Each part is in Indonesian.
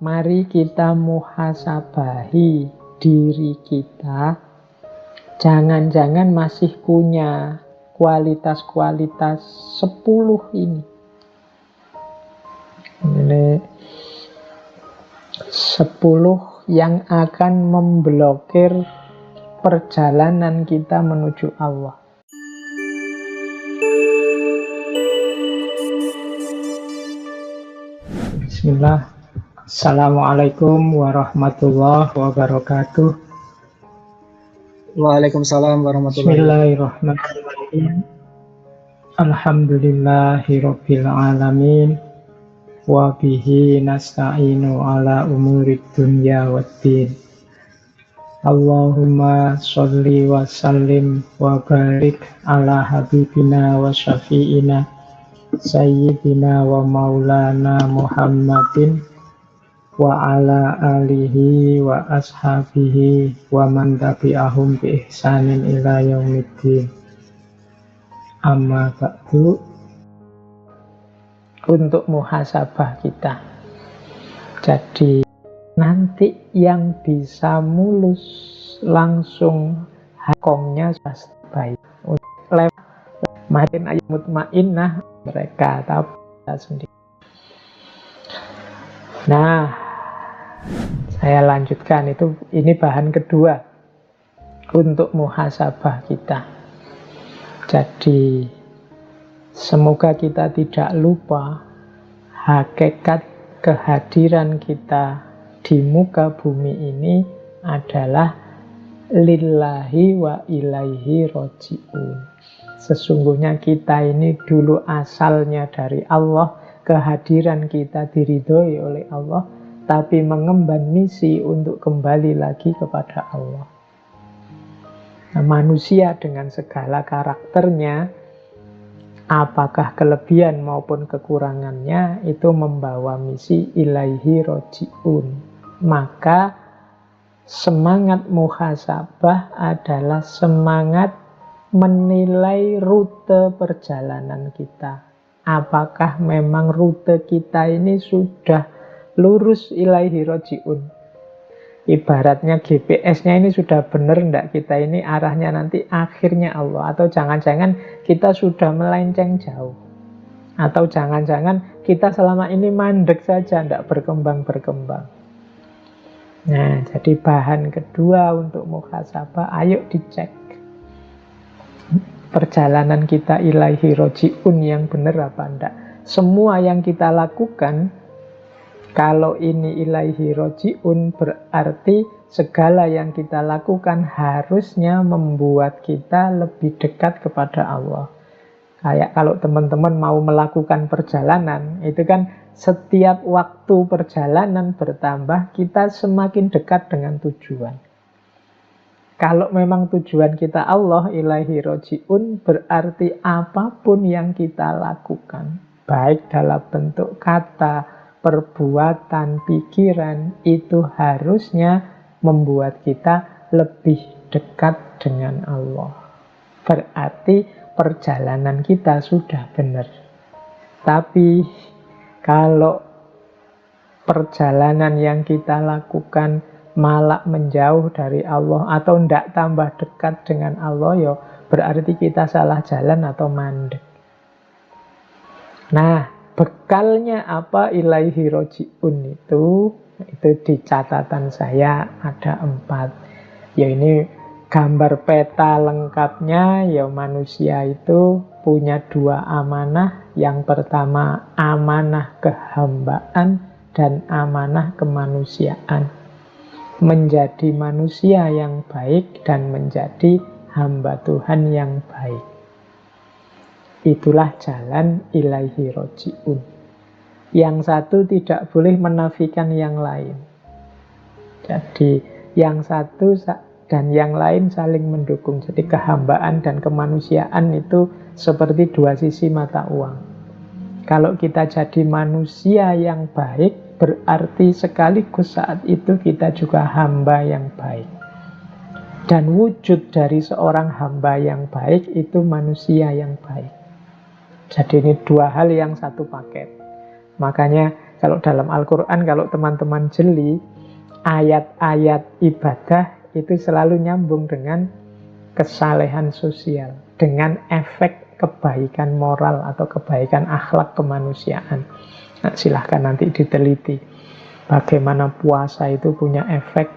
Mari kita muhasabahi diri kita. Jangan-jangan masih punya kualitas-kualitas 10 ini. Ini 10 yang akan memblokir perjalanan kita menuju Allah. Bismillah. Assalamualaikum warahmatullahi wabarakatuh. Waalaikumsalam warahmatullahi wabarakatuh. Bismillahirrahmanirrahim. Alhamdulillahirabbil alamin. Wa bihi nasta'inu ala umurid dunya waddin. Allahumma sholli wa sallim wa barik ala habibina wa syafi'ina Sayyidina wa maulana Muhammadin wa ala alihi wa ashabihi wa man tabi'ahum bi ihsanin ila yaumiddin. Amma ba'du. Untuk muhasabah kita, jadi nanti yang bisa mulus langsung hakomnya pasti baik. Makin ayat mutmainnah mereka tahu kita sendiri. Nah, saya lanjutkan ini bahan kedua untuk muhasabah kita. Jadi semoga kita tidak lupa hakikat kehadiran kita di muka bumi ini adalah lillahi wa ilaihi roji'un. Sesungguhnya kita ini dulu asalnya dari Allah, kehadiran kita diridhoi oleh Allah, tapi mengemban misi untuk kembali lagi kepada Allah. Nah, manusia dengan segala karakternya, apakah kelebihan maupun kekurangannya, itu membawa misi ilaihi roji'un. Maka semangat muhasabah adalah semangat menilai rute perjalanan kita. Apakah memang rute kita ini sudah lurus ilaihi roji'un? Ibaratnya GPS-nya ini sudah benar enggak, kita ini arahnya nanti akhirnya Allah. Atau jangan-jangan kita sudah melenceng jauh. Atau jangan-jangan kita selama ini mandek saja, enggak berkembang-berkembang. Nah, jadi bahan kedua untuk muhasabah, ayo dicek perjalanan kita ilaihi roji'un yang benar apa enggak. Semua yang kita lakukan, kalau ini ilaihi roji'un, berarti segala yang kita lakukan harusnya membuat kita lebih dekat kepada Allah. Kayak kalau teman-teman mau melakukan perjalanan, itu kan setiap waktu perjalanan bertambah, kita semakin dekat dengan tujuan. Kalau memang tujuan kita Allah ilaihi roji'un, berarti apapun yang kita lakukan, baik dalam bentuk kata, perbuatan, pikiran, itu harusnya membuat kita lebih dekat dengan Allah. Berarti perjalanan kita sudah benar. Tapi kalau perjalanan yang kita lakukan malah menjauh dari Allah atau tidak tambah dekat dengan Allah, ya berarti kita salah jalan atau mandek. Nah, bekalnya apa ilaihi roji'un itu di catatan saya ada 4. Ya ini gambar peta lengkapnya, ya manusia itu punya 2 amanah. Yang pertama amanah kehambaan dan amanah kemanusiaan. Menjadi manusia yang baik dan menjadi hamba Tuhan yang baik. Itulah jalan ilaihi roji'un. Yang satu tidak boleh menafikan yang lain. Jadi yang satu dan yang lain saling mendukung. Jadi kehambaan dan kemanusiaan itu seperti 2 sisi mata uang. Kalau kita jadi manusia yang baik, berarti sekaligus saat itu kita juga hamba yang baik. Dan wujud dari seorang hamba yang baik itu manusia yang baik. Jadi ini 2 hal yang satu paket. Makanya Kalau dalam Al-Quran, kalau teman-teman jeli, ayat-ayat ibadah itu selalu nyambung dengan kesalehan sosial, dengan efek kebaikan moral atau kebaikan akhlak kemanusiaan. Nah, silahkan nanti diteliti bagaimana puasa itu punya efek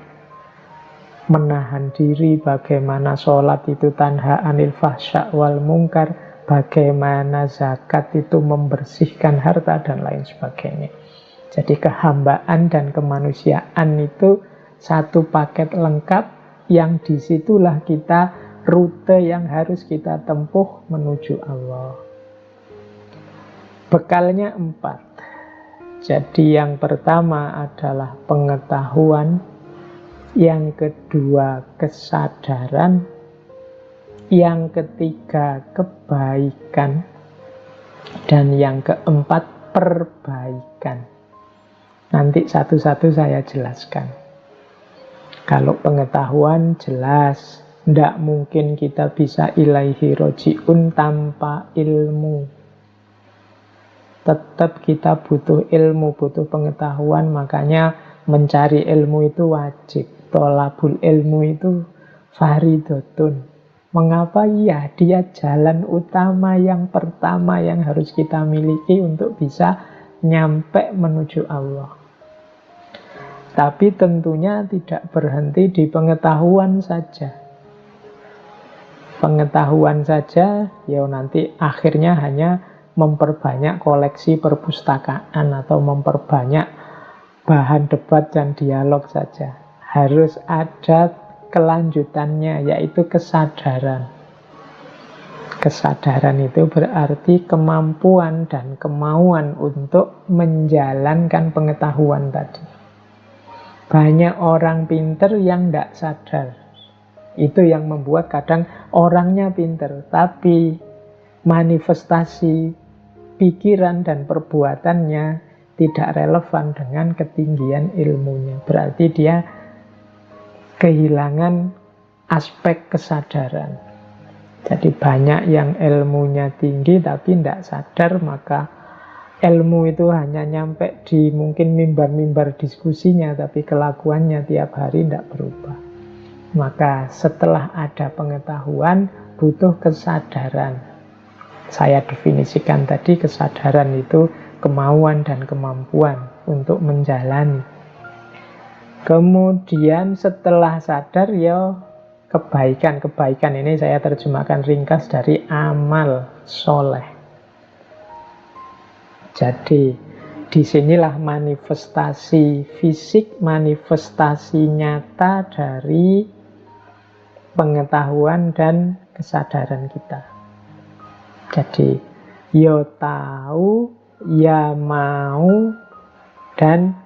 menahan diri, bagaimana sholat itu tanha anil fahsya wal mungkar, bagaimana zakat itu membersihkan harta, dan lain sebagainya. Jadi kehambaan dan kemanusiaan itu satu paket lengkap yang disitulah kita rute yang harus kita tempuh menuju Allah. Bekalnya 4. Jadi yang pertama adalah pengetahuan, yang kedua kesadaran, yang ketiga kebaikan, dan yang keempat perbaikan. Nanti satu-satu saya jelaskan. Kalau pengetahuan jelas, tidak mungkin kita bisa ilaihi roji'un tanpa ilmu. Tetap kita butuh ilmu, butuh pengetahuan, makanya mencari ilmu itu wajib. Tolabul ilmu itu faridotun. Mengapa? Ya, dia jalan utama yang pertama yang harus kita miliki untuk bisa nyampe menuju Allah. Tapi tentunya tidak berhenti di pengetahuan saja. Pengetahuan saja, ya nanti akhirnya hanya memperbanyak koleksi perpustakaan atau memperbanyak bahan debat dan dialog saja. Harus ada kelanjutannya, yaitu kesadaran. Kesadaran itu berarti kemampuan dan kemauan untuk menjalankan pengetahuan tadi. Banyak orang pinter yang tidak sadar. Itu yang membuat kadang orangnya pinter, tapi manifestasi pikiran dan perbuatannya tidak relevan dengan ketinggian ilmunya. Berarti dia kehilangan aspek kesadaran. Jadi banyak yang ilmunya tinggi tapi tidak sadar, maka ilmu itu hanya nyampe di mungkin mimbar-mimbar diskusinya, tapi kelakuannya tiap hari tidak berubah. Maka setelah ada pengetahuan, butuh kesadaran. Saya definisikan tadi, kesadaran itu kemauan dan kemampuan untuk menjalani. Kemudian setelah sadar, ya kebaikan. Kebaikan ini saya terjemahkan ringkas dari amal soleh. Jadi disinilah manifestasi fisik, manifestasi nyata dari pengetahuan dan kesadaran kita. Jadi ya tahu, ya mau, dan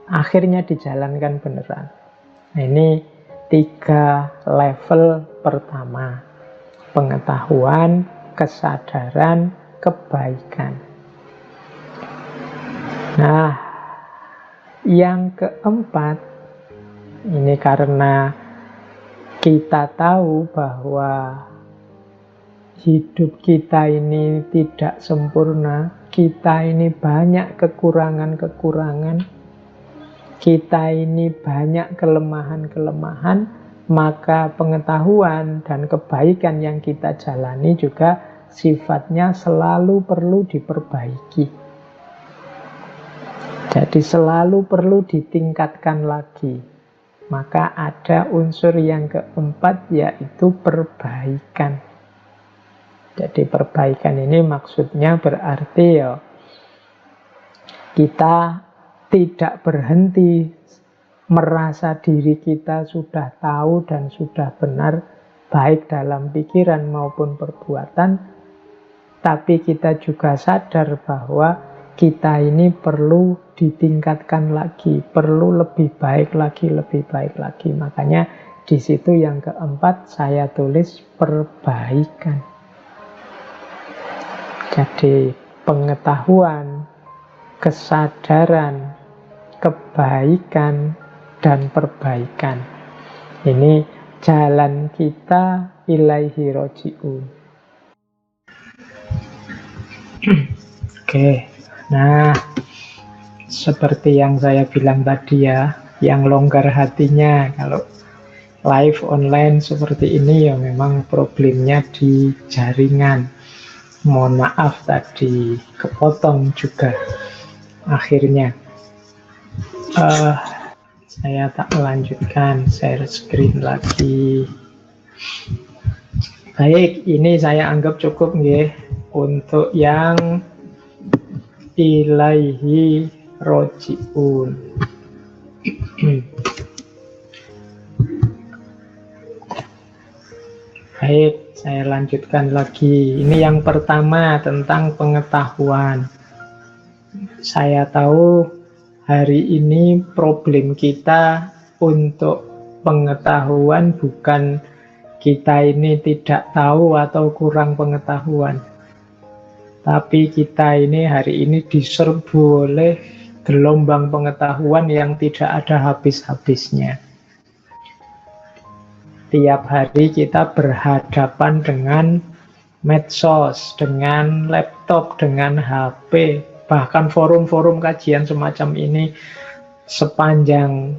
akhirnya dijalankan beneran. Nah, ini 3 level pertama: pengetahuan, kesadaran, kebaikan. Nah, yang keempat, ini karena kita tahu bahwa hidup kita ini tidak sempurna, kita ini banyak kekurangan-kekurangan, kita ini banyak kelemahan-kelemahan, maka pengetahuan dan kebaikan yang kita jalani juga sifatnya selalu perlu diperbaiki. Jadi selalu perlu ditingkatkan lagi. Maka ada unsur yang keempat, yaitu perbaikan. Jadi perbaikan ini maksudnya berarti ya kita tidak berhenti merasa diri kita sudah tahu dan sudah benar, baik dalam pikiran maupun perbuatan, tapi kita juga sadar bahwa kita ini perlu ditingkatkan lagi, perlu lebih baik lagi, lebih baik lagi. Makanya di situ yang keempat saya tulis perbaikan. Jadi pengetahuan, kesadaran, kebaikan, dan perbaikan. Ini jalan kita ilaihi roji'un. Oke. Nah, seperti yang saya bilang tadi ya, yang longgar hatinya. Kalau live online seperti ini ya memang problemnya di jaringan. Mohon maaf tadi kepotong juga akhirnya. Eh, saya tak melanjutkan, share screen lagi. Baik, ini saya anggap cukup nggih untuk yang ilaihi roji'un. Baik, saya lanjutkan lagi. Ini yang pertama tentang pengetahuan. Saya tahu hari ini problem kita untuk pengetahuan bukan kita ini tidak tahu atau kurang pengetahuan. Tapi kita ini hari ini diserbu oleh gelombang pengetahuan yang tidak ada habis-habisnya. Tiap hari kita berhadapan dengan medsos, dengan laptop, dengan HP, bahkan forum-forum kajian semacam ini sepanjang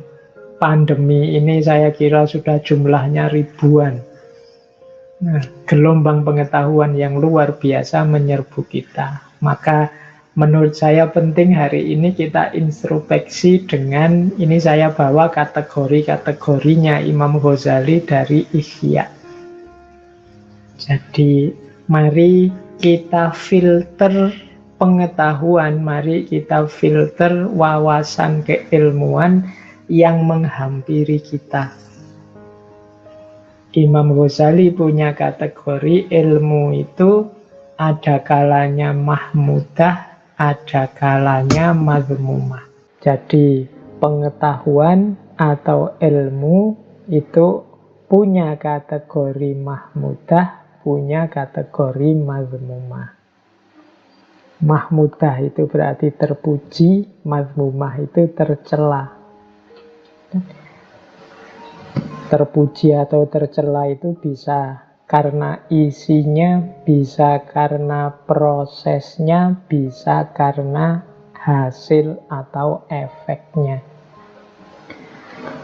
pandemi ini saya kira sudah jumlahnya ribuan. Nah, gelombang pengetahuan yang luar biasa menyerbu kita. Maka menurut saya penting hari ini kita introspeksi dengan, ini saya bawa kategori-kategorinya Imam Ghazali dari Ihya. Jadi mari kita filter pengetahuan, mari kita filter wawasan keilmuan yang menghampiri kita. Imam Ghazali punya kategori ilmu itu ada kalanya mahmudah, ada kalanya mazmumah. Jadi pengetahuan atau ilmu itu punya kategori mahmudah, punya kategori mazmumah. Mahmudah itu berarti terpuji, mazmumah itu tercela. Terpuji atau tercela itu bisa karena isinya, bisa karena prosesnya, bisa karena hasil atau efeknya.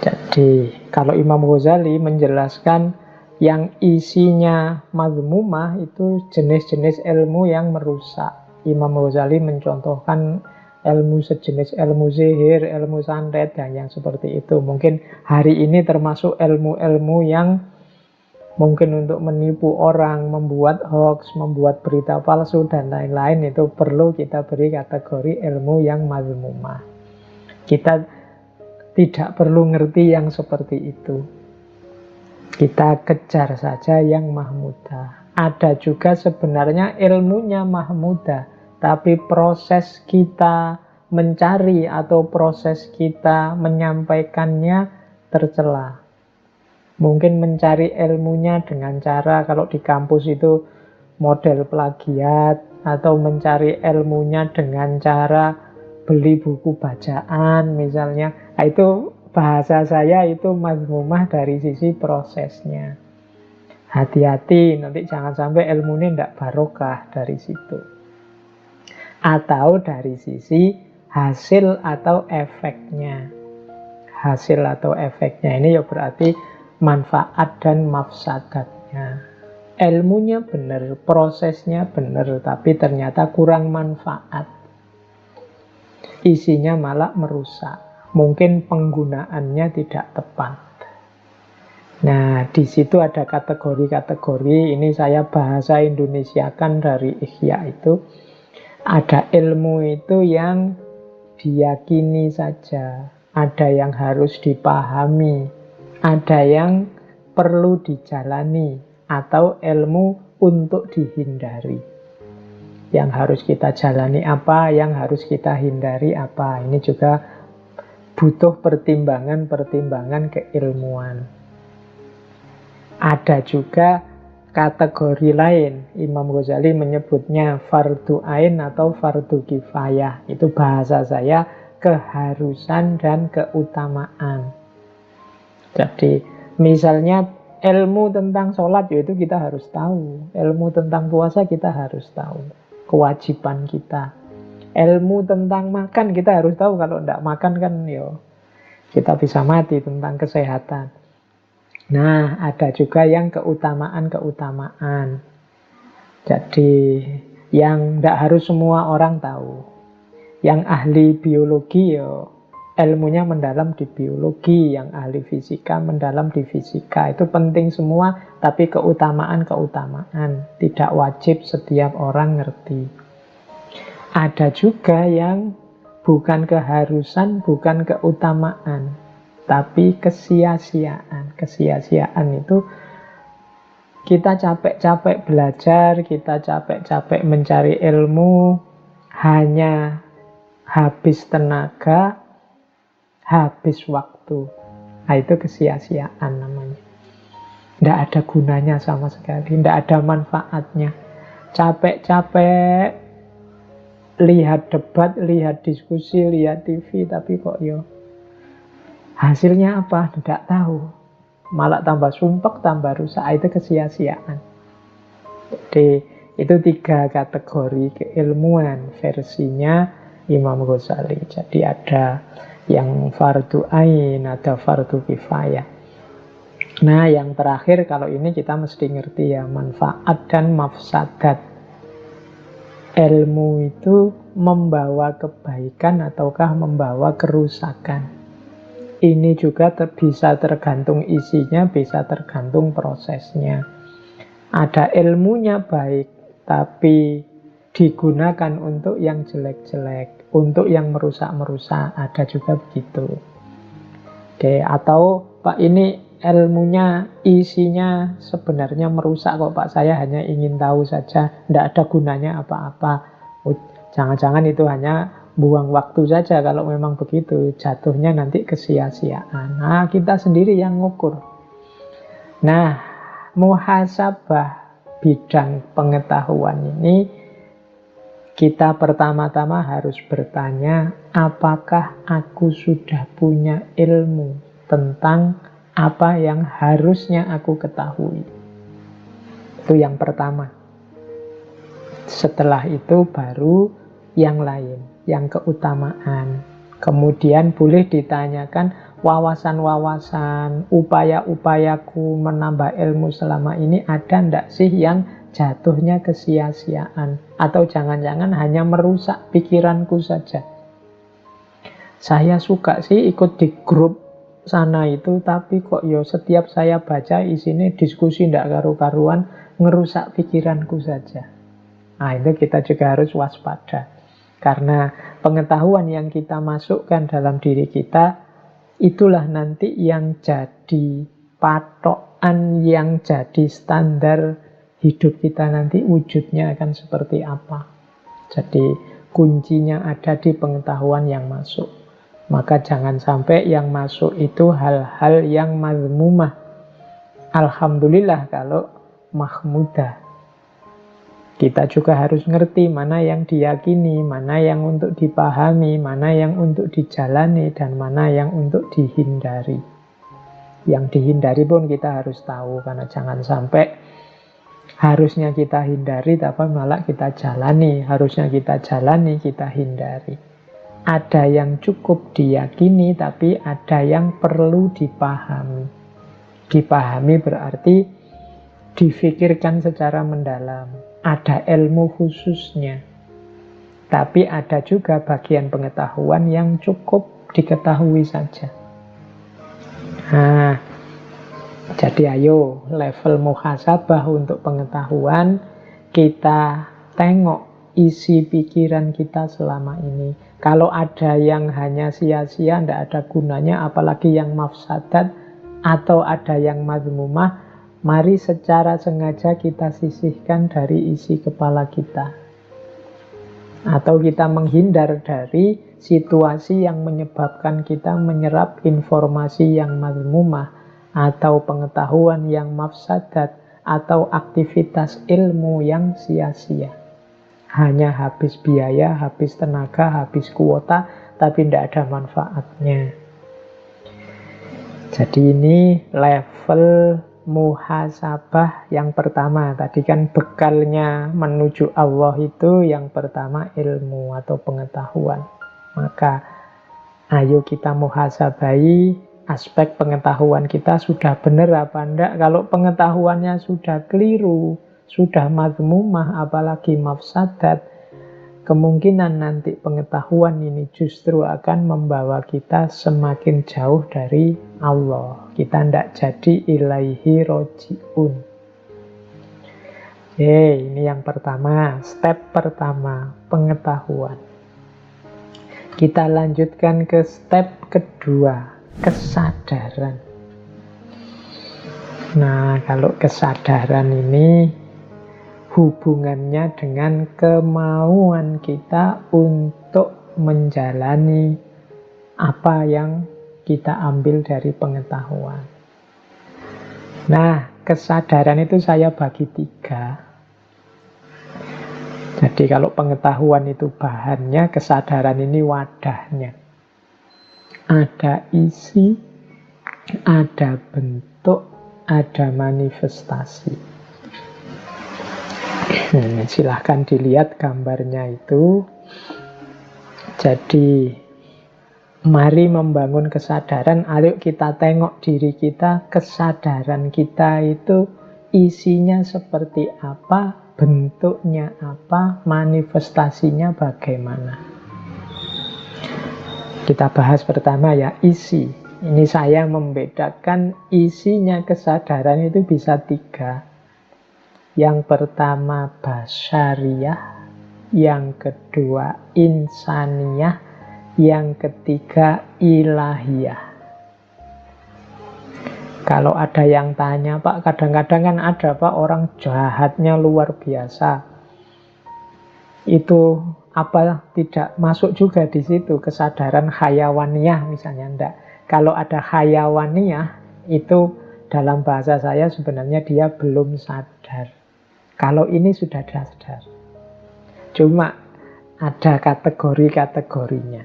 Jadi kalau Imam Ghazali menjelaskan yang isinya mazmumah itu jenis-jenis ilmu yang merusak. Imam Ghazali mencontohkan ilmu sejenis ilmu sihir, ilmu santet, dan yang seperti itu. Mungkin hari ini termasuk ilmu-ilmu yang mungkin untuk menipu orang, membuat hoax, membuat berita palsu, dan lain-lain. Itu perlu kita beri kategori ilmu yang mazmumah. Kita tidak perlu ngerti yang seperti itu. Kita kejar saja yang mahmudah. Ada juga sebenarnya ilmunya mahmudah, tapi proses kita mencari atau proses kita menyampaikannya tercela. Mungkin mencari ilmunya dengan cara, kalau di kampus itu model plagiat, atau mencari ilmunya dengan cara beli buku bacaan misalnya. Nah, itu bahasa saya itu mazmumah dari sisi prosesnya. Hati-hati, nanti jangan sampai ilmu ini tidak barokah dari situ. Atau dari sisi hasil atau efeknya. Hasil atau efeknya ini ya berarti manfaat dan mafsadatnya. Ilmunya benar, prosesnya benar, tapi ternyata kurang manfaat. Isinya malah merusak. Mungkin penggunaannya tidak tepat. Nah, di situ ada kategori-kategori. Ini saya bahasa Indonesiakan dari Ihya itu. Ada ilmu itu yang diyakini saja, ada yang harus dipahami, ada yang perlu dijalani, atau ilmu untuk dihindari. Yang harus kita jalani apa, yang harus kita hindari apa. Ini juga butuh pertimbangan-pertimbangan keilmuan. Ada juga kategori lain. Imam Ghazali menyebutnya fardu ain atau fardu kifayah. Itu bahasa saya keharusan dan keutamaan. Jadi misalnya ilmu tentang sholat itu kita harus tahu. Ilmu tentang puasa kita harus tahu. Kewajiban kita. Ilmu tentang makan kita harus tahu, kalau tidak makan kan kita bisa mati, tentang kesehatan. Nah, ada juga yang keutamaan-keutamaan. Jadi yang tidak harus semua orang tahu. Yang ahli biologi ilmunya mendalam di biologi, yang ahli fisika mendalam di fisika. Itu penting semua, tapi keutamaan-keutamaan. Tidak wajib setiap orang ngerti. Ada juga yang bukan keharusan, bukan keutamaan, tapi kesia-siaan. Kesia-siaan itu kita capek-capek belajar, kita capek-capek mencari ilmu, hanya habis tenaga, habis waktu. Nah, itu kesia-siaan namanya. Tidak ada gunanya sama sekali, tidak ada manfaatnya. Capek-capek lihat debat, lihat diskusi, lihat TV, tapi kok hasilnya apa? Tidak tahu. Malah tambah sumpek, tambah rusak. Itu kesia-siaan. Jadi itu 3 kategori keilmuan versinya Imam Ghazali. Jadi ada yang fardu ain, ada fardu kifayah. Nah, yang terakhir, kalau ini kita mesti ngerti ya, manfaat dan mafsadat. Ilmu itu membawa kebaikan ataukah membawa kerusakan. Ini juga bisa tergantung isinya, bisa tergantung prosesnya. Ada ilmunya baik, tapi digunakan untuk yang jelek-jelek, untuk yang merusak-merusak. Ada juga begitu. Oke, atau Pak, ini ilmunya, isinya sebenarnya merusak kok Pak, saya hanya ingin tahu saja, tidak ada gunanya apa-apa. Jangan-jangan itu hanya buang waktu saja. Kalau memang begitu, jatuhnya nanti kesia-siaan. Nah, kita sendiri yang ngukur. Nah, muhasabah bidang pengetahuan ini, kita pertama-tama harus bertanya, apakah aku sudah punya ilmu tentang apa yang harusnya aku ketahui. Itu yang pertama. Setelah itu baru yang lain, yang keutamaan. Kemudian boleh ditanyakan wawasan-wawasan, upaya-upayaku menambah ilmu selama ini ada ndak sih yang jatuhnya kesia-siaan, atau jangan-jangan hanya merusak pikiranku saja. Saya suka sih ikut di grup sana itu, tapi kok setiap saya baca isinya diskusi ndak karu-karuan, ngerusak pikiranku saja. Nah, itu kita juga harus waspada. Karena pengetahuan yang kita masukkan dalam diri kita, itulah nanti yang jadi patokan, yang jadi standar hidup kita nanti, wujudnya akan seperti apa. Jadi kuncinya ada di pengetahuan yang masuk. Maka jangan sampai yang masuk itu hal-hal yang mazmumah. Alhamdulillah kalau mahmudah. Kita juga harus ngerti mana yang diyakini, mana yang untuk dipahami, mana yang untuk dijalani, dan mana yang untuk dihindari. Yang dihindari pun kita harus tahu, karena jangan sampai harusnya kita hindari, tapi malah kita jalani. Harusnya kita jalani, kita hindari. Ada yang cukup diyakini, tapi ada yang perlu dipahami. Dipahami berarti difikirkan secara mendalam. Ada ilmu khususnya. Tapi ada juga bagian pengetahuan yang cukup diketahui saja. Nah, jadi ayo level muhasabah untuk pengetahuan, kita tengok isi pikiran kita selama ini. Kalau ada yang hanya sia-sia, tidak ada gunanya, apalagi yang mafsadat, atau ada yang mazmumah, mari secara sengaja kita sisihkan dari isi kepala kita. Atau kita menghindar dari situasi yang menyebabkan kita menyerap informasi yang mazmumah, atau pengetahuan yang mafsadat, atau aktivitas ilmu yang sia-sia. Hanya habis biaya, habis tenaga, habis kuota, tapi tidak ada manfaatnya. Jadi ini level muhasabah yang pertama. Tadi kan bekalnya menuju Allah itu yang pertama ilmu atau pengetahuan. Maka ayo kita muhasabai aspek pengetahuan kita sudah benar apa enggak. Kalau pengetahuannya sudah keliru, sudah madmumah, apalagi mafsadat, kemungkinan nanti pengetahuan ini justru akan membawa kita semakin jauh dari Allah. Kita tidak jadi ilaihi roji'un. Ini yang pertama, step pertama, pengetahuan. Kita lanjutkan ke step kedua, kesadaran. Nah, kalau kesadaran ini hubungannya dengan kemauan kita untuk menjalani apa yang kita ambil dari pengetahuan. Nah, kesadaran itu saya bagi 3. Jadi kalau pengetahuan itu bahannya, kesadaran ini wadahnya. Ada isi, ada bentuk, ada manifestasi. Silahkan dilihat gambarnya itu. Jadi mari membangun kesadaran. Ayo kita tengok diri kita. Kesadaran kita itu isinya seperti apa, bentuknya apa, manifestasinya bagaimana. Kita bahas pertama ya, isi. Ini saya membedakan isinya kesadaran itu bisa 3. Yang pertama basyariyah, yang kedua insaniyah, yang ketiga ilahiyah. Kalau ada yang tanya, Pak, kadang-kadang kan ada Pak orang jahatnya luar biasa. Itu apa tidak masuk juga di situ kesadaran hayawaniyah misalnya? Enggak. Kalau ada hayawaniyah itu dalam bahasa saya sebenarnya dia belum sadar. Kalau ini sudah sadar. Cuma ada kategori-kategorinya.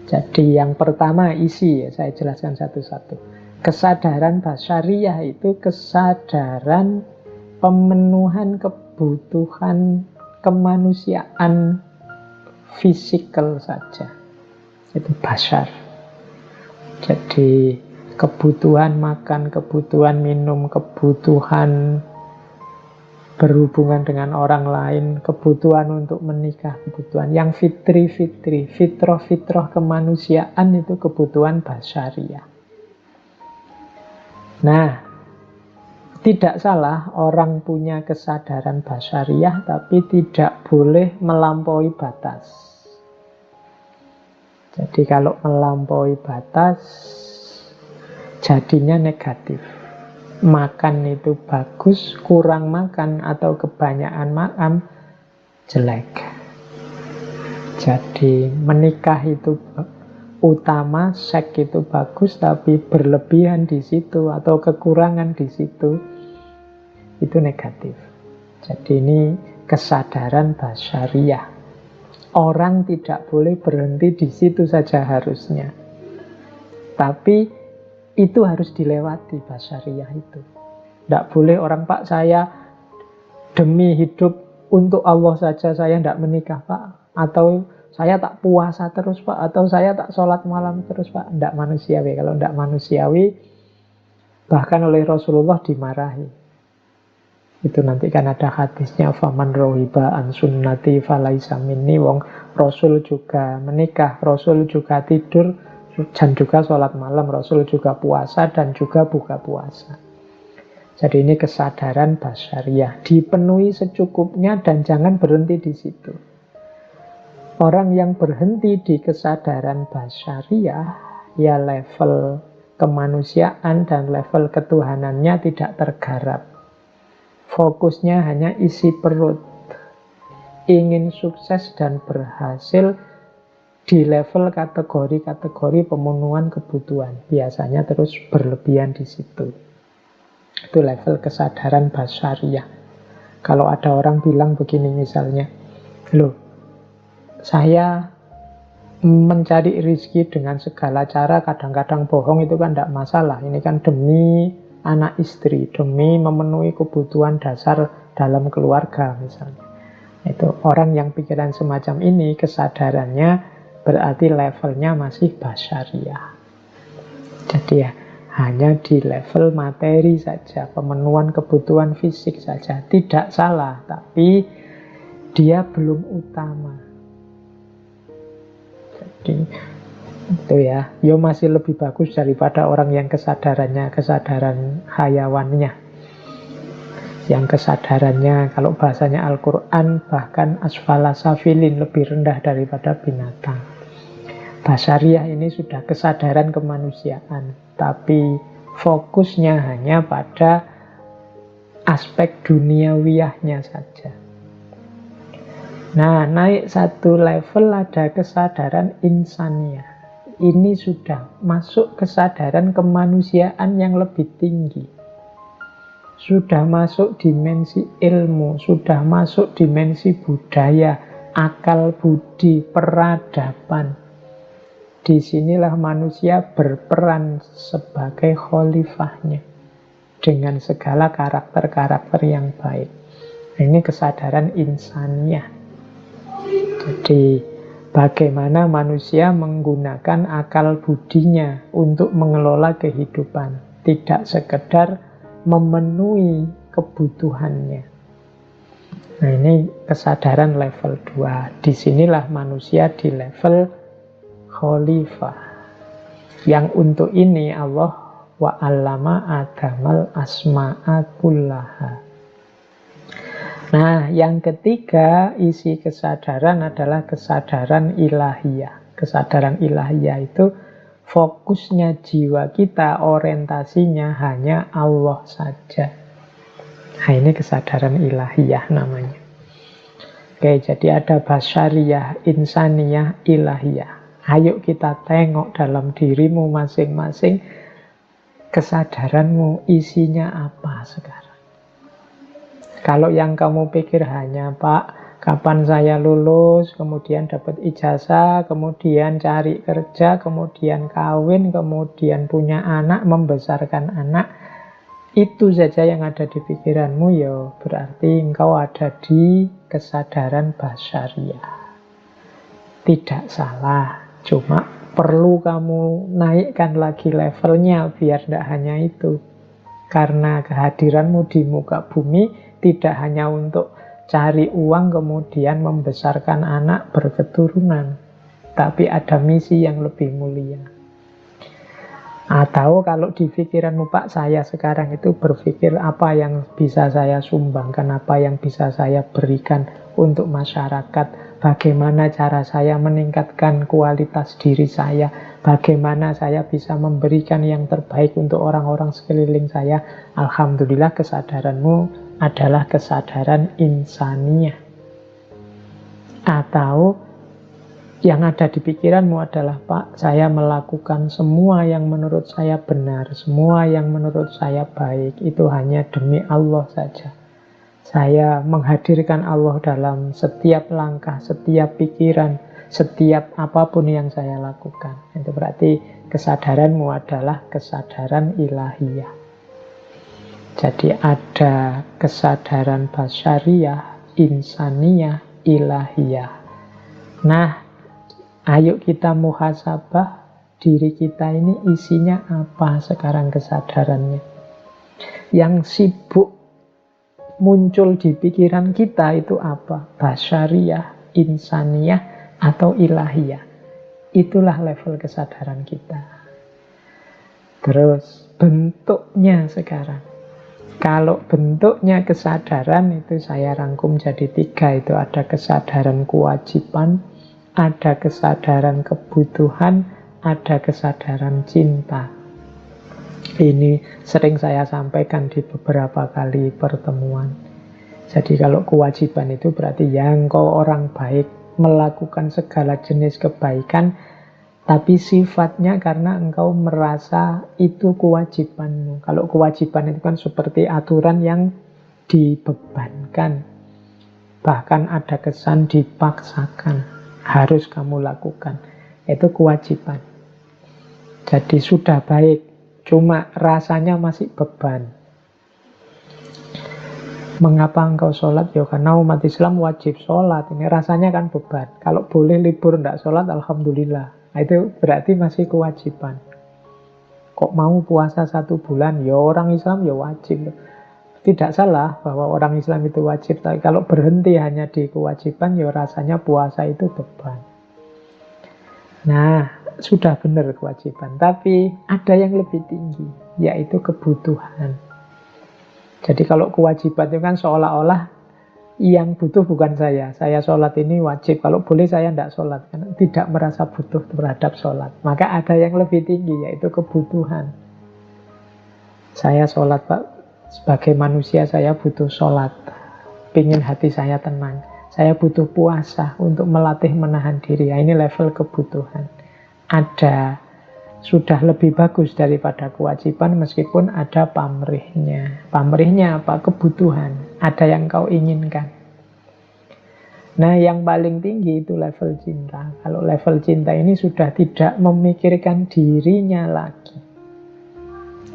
Jadi yang pertama isi, ya, saya jelaskan satu-satu. Kesadaran basyariyah itu kesadaran pemenuhan kebutuhan kemanusiaan fisikal saja. Itu basyar. Jadi kebutuhan makan, kebutuhan minum, kebutuhan berhubungan dengan orang lain, kebutuhan untuk menikah, kebutuhan yang fitri-fitri, fitrah-fitrah kemanusiaan itu kebutuhan basyariyah. Nah, tidak salah orang punya kesadaran basyariyah, tapi tidak boleh melampaui batas. Jadi kalau melampaui batas, jadinya negatif. Makan itu bagus, kurang makan atau kebanyakan makan jelek. Jadi menikah itu utama, seks itu bagus, tapi berlebihan di situ atau kekurangan di situ itu negatif. Jadi ini kesadaran basyariyah. Orang tidak boleh berhenti di situ saja harusnya. Tapi itu harus dilewati basyariyah itu. Tidak boleh orang, Pak, saya demi hidup untuk Allah saja saya tidak menikah, Pak. Atau saya tak puasa terus, Pak. Atau saya tak sholat malam terus, Pak. Tidak manusiawi. Kalau tidak manusiawi, bahkan oleh Rasulullah dimarahi. Itu nanti kan ada hadisnya, faman rohiba an sunnati falaisa minni. Wong Rasul juga menikah, Rasul juga tidur, dan juga sholat malam, Rasul juga puasa dan juga buka puasa. Jadi ini kesadaran basyariyah, dipenuhi secukupnya dan jangan berhenti di situ. Orang yang berhenti di kesadaran basyariyah, ya level kemanusiaan dan level ketuhanannya tidak tergarap. Fokusnya hanya isi perut, ingin sukses dan berhasil di level kategori-kategori pemenuhan kebutuhan. Biasanya terus berlebihan di situ. Itu level kesadaran basyariyah. Kalau ada orang bilang begini misalnya, loh, saya mencari rezeki dengan segala cara, kadang-kadang bohong itu kan tidak masalah. Ini kan demi anak istri, demi memenuhi kebutuhan dasar dalam keluarga misalnya. Itu orang yang pikiran semacam ini, kesadarannya berarti levelnya masih basyariah. Jadi ya hanya di level materi saja, pemenuhan kebutuhan fisik saja. Tidak salah, tapi dia belum utama. Jadi itu ya, masih lebih bagus daripada orang yang kesadaran hayawannya. Yang kesadarannya, kalau bahasanya Al-Quran, bahkan asfala safilin, lebih rendah daripada binatang. Basyariah ini sudah kesadaran kemanusiaan, tapi fokusnya hanya pada aspek duniawiyahnya saja. Nah, naik satu level ada kesadaran insaniyah. Ini sudah masuk kesadaran kemanusiaan yang lebih tinggi. Sudah masuk dimensi ilmu, sudah masuk dimensi budaya, akal budi, peradaban. Disinilah manusia berperan sebagai khalifahnya dengan segala karakter-karakter yang baik. Ini kesadaran insaniyah. Jadi bagaimana manusia menggunakan akal budinya untuk mengelola kehidupan, tidak sekedar memenuhi kebutuhannya. Nah, ini kesadaran level 2. Disinilah manusia di level khalifah. Yang untuk ini Allah wa'allama adamal asma'a kullaha. Nah, yang ketiga isi kesadaran adalah kesadaran ilahiyah. Kesadaran ilahiyah itu fokusnya jiwa kita, orientasinya hanya Allah saja. Nah, ini kesadaran ilahiyah namanya. Oke, jadi ada basyariyah, insaniyah, ilahiyah. Ayo kita tengok dalam dirimu masing-masing, kesadaranmu isinya apa sekarang. Kalau yang kamu pikir hanya, Pak, kapan saya lulus, kemudian dapat ijazah, kemudian cari kerja, kemudian kawin, kemudian punya anak, membesarkan anak, itu saja yang ada di pikiranmu, ya berarti engkau ada di kesadaran basyariah. Tidak salah, cuma perlu kamu naikkan lagi levelnya biar tidak hanya itu. Karena kehadiranmu di muka bumi tidak hanya untuk cari uang kemudian membesarkan anak berketurunan, tapi ada misi yang lebih mulia. Atau kalau di pikiranmu, Pak, saya sekarang itu berpikir apa yang bisa saya sumbangkan, apa yang bisa saya berikan untuk masyarakat, bagaimana cara saya meningkatkan kualitas diri saya, bagaimana saya bisa memberikan yang terbaik untuk orang-orang sekeliling saya. Alhamdulillah kesadaranmu adalah kesadaran insaniyah. Atau yang ada di pikiranmu adalah, Pak, saya melakukan semua yang menurut saya benar, semua yang menurut saya baik, itu hanya demi Allah saja. Saya menghadirkan Allah dalam setiap langkah, setiap pikiran, setiap apapun yang saya lakukan. Itu berarti kesadaranmu adalah kesadaran ilahiyah. Jadi ada kesadaran basyariyah, insaniyah, ilahiyah. Nah, ayo kita muhasabah diri kita ini isinya apa sekarang kesadarannya. Yang sibuk muncul di pikiran kita itu apa? Basyariyah, insaniyah, atau ilahiyah. Itulah level kesadaran kita. Terus bentuknya sekarang. Kalau bentuknya kesadaran itu saya rangkum jadi 3. Itu ada kesadaran kewajiban, ada kesadaran kebutuhan, ada kesadaran cinta. Ini sering saya sampaikan di beberapa kali pertemuan. Jadi kalau kewajiban itu berarti yang kau orang baik, melakukan segala jenis kebaikan, tapi sifatnya karena engkau merasa itu kewajibanmu. Kalau kewajiban itu kan seperti aturan yang dibebankan. Bahkan ada kesan dipaksakan. Harus kamu lakukan. Itu kewajiban. Jadi sudah baik. cuma rasanya masih beban. Mengapa engkau sholat? Ya karena umat Islam wajib sholat. Ini rasanya kan beban. Kalau boleh libur tidak sholat, alhamdulillah. Nah, itu berarti masih kewajiban. Kok mau puasa 1 bulan? Ya orang Islam ya wajib. Tidak salah bahwa orang Islam itu wajib. Tapi kalau berhenti hanya di kewajiban, ya rasanya puasa itu beban. Nah, sudah benar kewajiban. Tapi ada yang lebih tinggi, yaitu kebutuhan. Jadi kalau kewajiban itu kan seolah-olah yang butuh bukan saya. Saya sholat ini wajib. Kalau boleh saya tidak sholat. Karena tidak merasa butuh terhadap sholat. Maka ada yang lebih tinggi, yaitu kebutuhan. Saya sholat, Pak. Sebagai manusia saya butuh sholat. Pingin hati saya tenang. Saya butuh puasa untuk melatih menahan diri. Ini level kebutuhan. Ada, sudah lebih bagus daripada kewajiban meskipun ada pamrihnya. Pamrihnya apa? Kebutuhan. Ada yang kau inginkan. Nah, yang paling tinggi itu level cinta. Kalau level cinta ini sudah tidak memikirkan dirinya lagi.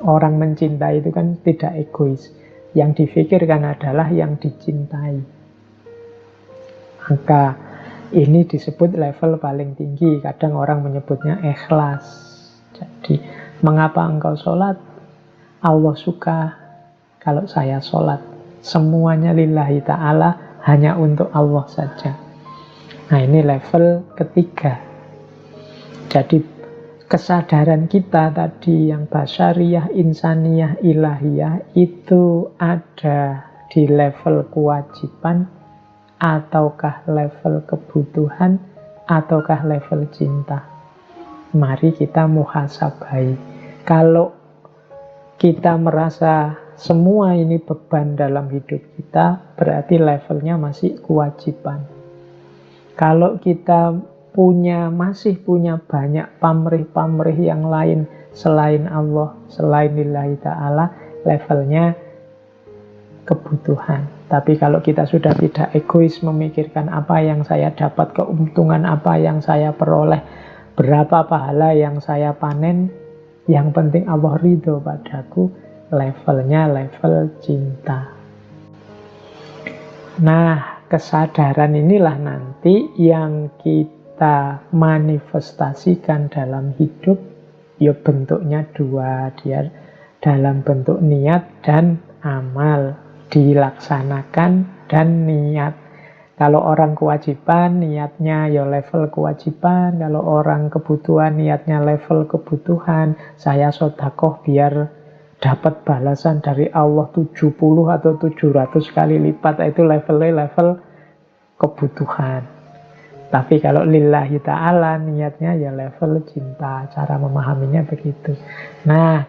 Orang mencintai itu kan tidak egois. Yang difikirkan adalah yang dicintai. Maka ini disebut level paling tinggi. Kadang orang menyebutnya ikhlas. Jadi, mengapa engkau sholat? Allah suka kalau saya sholat. Semuanya lillahi ta'ala, hanya untuk Allah saja. Nah, ini level ketiga. Jadi, kesadaran kita tadi yang basyariyah, insaniyah, ilahiyah, itu ada di level kewajiban, ataukah level kebutuhan, ataukah level cinta. Mari kita muhasabai. Kalau kita merasa semua ini beban dalam hidup kita, berarti levelnya masih kewajiban. Kalau kita masih punya banyak pamrih-pamrih yang lain selain Allah, selain lillahi ta'ala, levelnya kebutuhan. Tapi kalau kita sudah tidak egois memikirkan apa yang saya dapat, keuntungan apa yang saya peroleh, berapa pahala yang saya panen, yang penting Allah ridho padaku, levelnya level cinta. Nah, kesadaran inilah nanti yang kita manifestasikan dalam hidup. Ya bentuknya dua, dia dalam bentuk niat dan amal. Dilaksanakan dan niat. Kalau orang kewajiban, niatnya ya level kewajiban. Kalau orang kebutuhan, niatnya level kebutuhan. Saya sedekah biar dapat balasan dari Allah 70 atau 700 kali lipat. Itu levelnya level kebutuhan. Tapi kalau lillahi ta'ala, niatnya ya level cinta. Cara memahaminya begitu. Nah,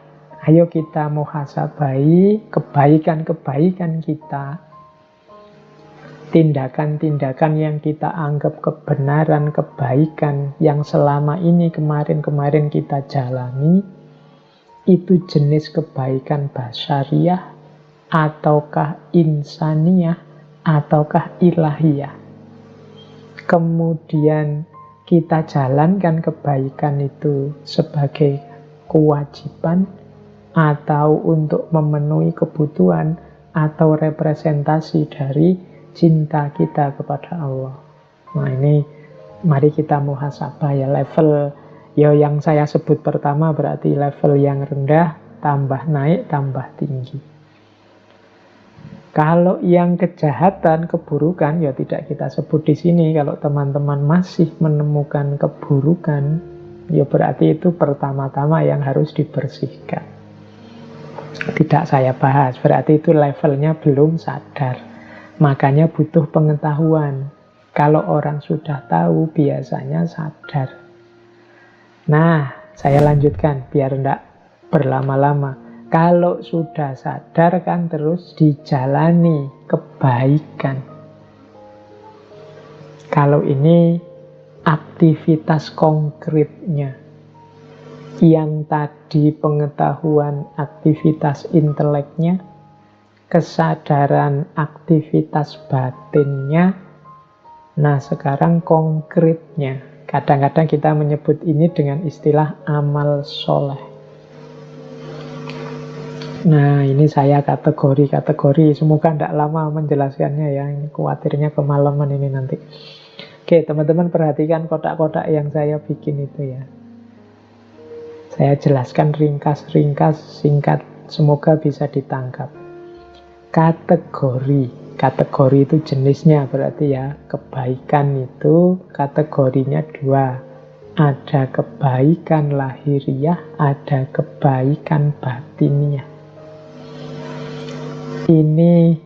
ayo kita muhasabai kebaikan-kebaikan kita. Tindakan-tindakan yang kita anggap kebenaran, kebaikan yang selama ini kemarin-kemarin kita jalani, itu jenis kebaikan basyariyah, ataukah insaniyah, ataukah ilahiyah. Kemudian kita jalankan kebaikan itu sebagai kewajiban, atau untuk memenuhi kebutuhan, atau representasi dari cinta kita kepada Allah. Nah, ini mari kita muhasabah ya. Level yang saya sebut pertama berarti level yang rendah, tambah naik, tambah tinggi. Kalau yang kejahatan, keburukan, ya tidak kita sebut di sini. Kalau teman-teman masih menemukan keburukan, ya berarti itu pertama-tama yang harus dibersihkan. Tidak saya bahas, berarti itu levelnya belum sadar. Makanya butuh pengetahuan. Kalau orang sudah tahu, biasanya sadar. Nah, saya lanjutkan biar tidak berlama-lama. Kalau sudah sadar kan terus dijalani kebaikan. Kalau ini aktivitas konkretnya. Yang tadi pengetahuan aktivitas inteleknya, kesadaran aktivitas batinnya. Nah, sekarang konkretnya. Kadang-kadang kita menyebut ini dengan istilah amal soleh. Nah, ini saya kategori-kategori. Semoga tidak lama menjelaskannya ya. Ini khawatirnya kemalaman ini nanti. Oke, teman-teman perhatikan kotak-kotak yang saya bikin itu ya. Saya jelaskan ringkas-ringkas, singkat. Semoga bisa ditangkap. Kategori itu jenisnya berarti ya. Kebaikan itu kategorinya dua. Ada kebaikan lahiriah, ada kebaikan batiniah. Ini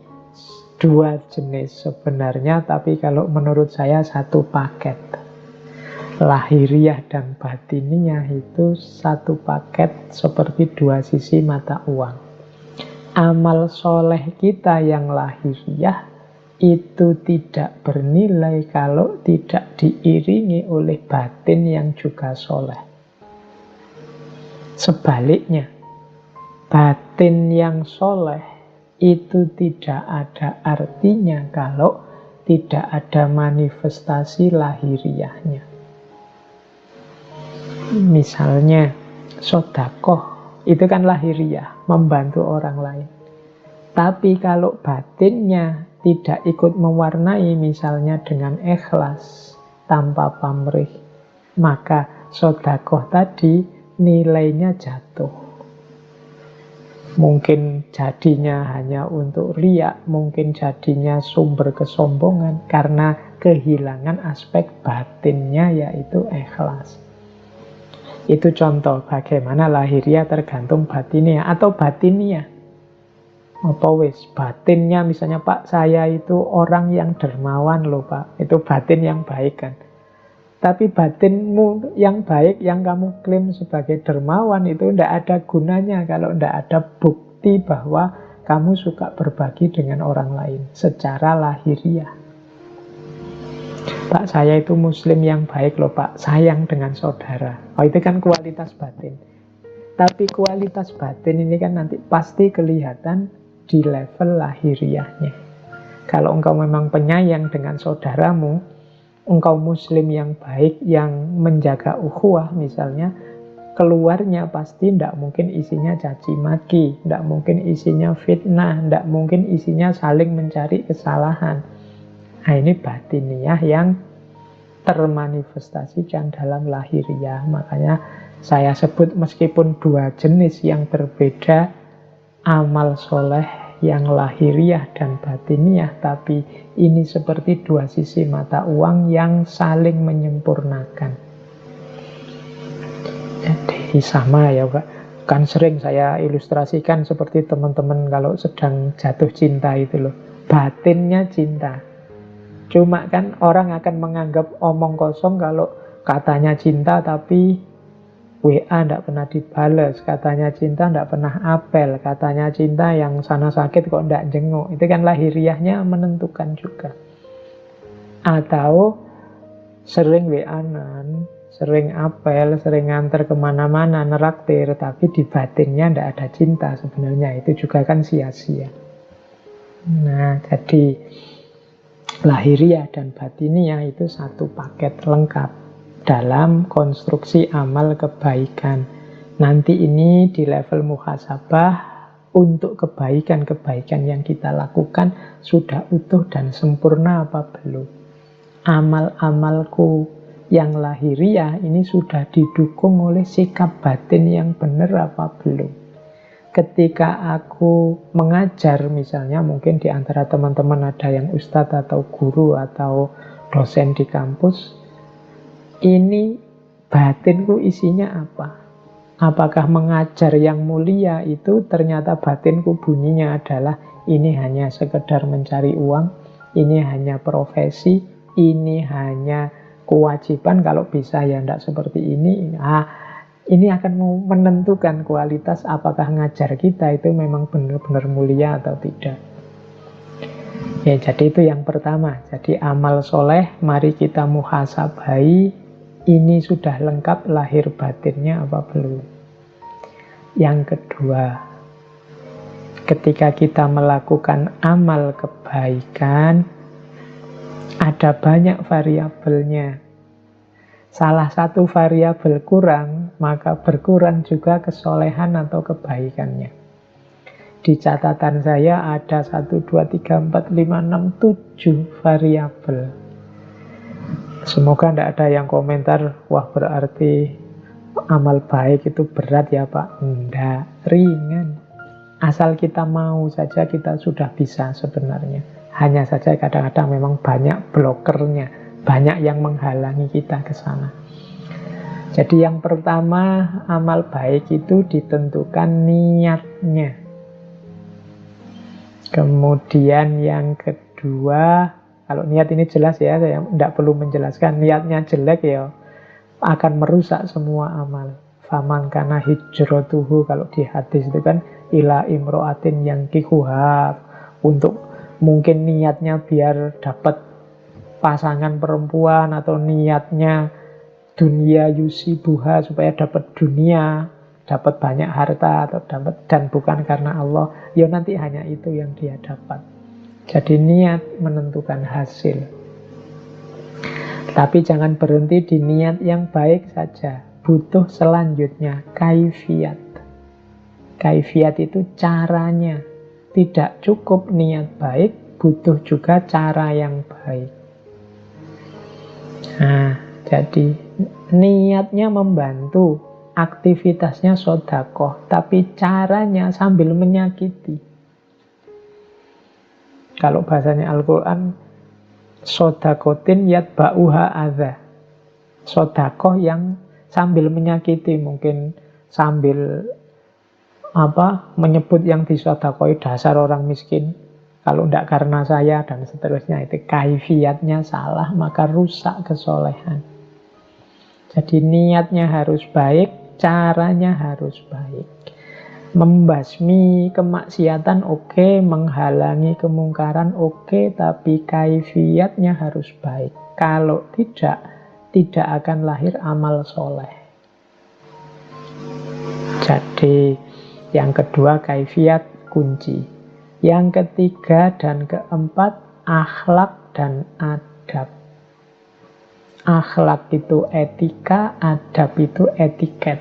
dua jenis sebenarnya, tapi kalau menurut saya satu paket. Lahiriah dan batiniah itu satu paket seperti dua sisi mata uang. Amal soleh kita yang lahiriah itu tidak bernilai kalau tidak diiringi oleh batin yang juga soleh. Sebaliknya, batin yang soleh itu tidak ada artinya kalau tidak ada manifestasi lahiriahnya. Misalnya, sedekah itu kan lahiriah, membantu orang lain. Tapi kalau batinnya tidak ikut mewarnai, misalnya dengan ikhlas, tanpa pamrih, maka sedekah tadi nilainya jatuh. Mungkin jadinya hanya untuk riak, mungkin jadinya sumber kesombongan karena kehilangan aspek batinnya yaitu ikhlas. Itu contoh bagaimana lahiriah tergantung batiniah atau batiniah. Apa wis batinnya misalnya Pak, saya itu orang yang dermawan loh Pak. Itu batin yang baik kan. Tapi batinmu yang baik, yang kamu klaim sebagai dermawan itu tidak ada gunanya kalau tidak ada bukti bahwa kamu suka berbagi dengan orang lain secara lahiriah. Pak, saya itu muslim yang baik loh Pak, sayang dengan saudara. Oh, itu kan kualitas batin. Tapi kualitas batin ini kan nanti pasti kelihatan di level lahiriahnya. Kalau engkau memang penyayang dengan saudaramu, engkau muslim yang baik, yang menjaga ukhuwah misalnya, keluarnya pasti tidak mungkin isinya caci maki, tidak mungkin isinya fitnah, tidak mungkin isinya saling mencari kesalahan. Nah, ini batiniah yang termanifestasikan dalam lahiriah. Makanya saya sebut meskipun dua jenis yang berbeda, amal soleh yang lahiriah dan batiniah, tapi ini seperti dua sisi mata uang yang saling menyempurnakan. Jadi sama ya Pak. Kan sering saya ilustrasikan seperti teman-teman kalau sedang jatuh cinta itu loh. Batinnya cinta. Cuma kan orang akan menganggap omong kosong kalau katanya cinta tapi WA tidak pernah dibales, katanya cinta tidak pernah apel, katanya cinta yang sana sakit kok tidak jenguk. Itu kan lahiriahnya menentukan juga. Atau sering WA-an, sering apel, sering nganter kemana-mana, neraktir, tapi di batinnya tidak ada cinta sebenarnya. Itu juga kan sia-sia. Nah, jadi lahiriah dan batiniah itu satu paket lengkap dalam konstruksi amal kebaikan. Nanti ini di level muhasabah, untuk kebaikan-kebaikan yang kita lakukan sudah utuh dan sempurna apa belum. Amal-amalku yang lahiriah ini sudah didukung oleh sikap batin yang benar apa belum. Ketika aku mengajar misalnya, mungkin di antara teman-teman ada yang ustadz atau guru atau dosen di kampus, ini batinku isinya apa? Apakah mengajar yang mulia itu ternyata batinku bunyinya adalah ini hanya sekedar mencari uang, ini hanya profesi, ini hanya kewajiban, kalau bisa ya tidak seperti ini. Ini akan menentukan kualitas apakah ngajar kita itu memang benar-benar mulia atau tidak. Ya, jadi itu yang pertama. Jadi amal soleh, mari kita muhasabai. Ini sudah lengkap lahir batinnya apa belum? Yang kedua, ketika kita melakukan amal kebaikan, ada banyak variabelnya. Salah satu variabel kurang, maka berkurang juga kesolehan atau kebaikannya. Di catatan saya ada 1, 2, 3, 4, 5, 6, 7 variabel. Semoga tidak ada yang komentar, wah berarti amal baik itu berat ya Pak. Enggak, ringan. Asal kita mau saja kita sudah bisa sebenarnya. Hanya saja kadang-kadang memang banyak blokernya, banyak yang menghalangi kita ke sana. Jadi yang pertama, amal baik itu ditentukan niatnya. Kemudian yang kedua, kalau niat ini jelas ya, saya tidak perlu menjelaskan. Niatnya jelek ya akan merusak semua amal. Faman kana hijratuhu, kalau di hadis itu kan ila imro'atin yang kikuhab, untuk mungkin niatnya biar dapat pasangan perempuan, atau niatnya dunia yusibuha, supaya dapat dunia, dapat banyak harta, atau dapat, dan bukan karena Allah, ya nanti hanya itu yang dia dapat. Jadi niat menentukan hasil. Tapi jangan berhenti di niat yang baik saja. Butuh selanjutnya kaifiyat. Kaifiyat itu caranya. Tidak cukup niat baik, butuh juga cara yang baik. Nah, jadi niatnya membantu, aktivitasnya sedekah, tapi caranya sambil menyakiti. Kalau bahasanya Al-Quran, sodakotin yatba'uha adha. Sodakoh yang sambil menyakiti, mungkin sambil menyebut yang disodakoi dasar orang miskin, kalau tidak karena saya, dan seterusnya. Itu kaifiyatnya salah, maka rusak kesolehan. Jadi niatnya harus baik, caranya harus baik. Membasmi kemaksiatan oke, menghalangi kemungkaran oke, tapi kaifiyatnya harus baik. Kalau tidak akan lahir amal soleh. Jadi yang kedua kaifiyat kunci. Yang ketiga dan keempat akhlak dan adab. Akhlak itu etika, adab itu etiket.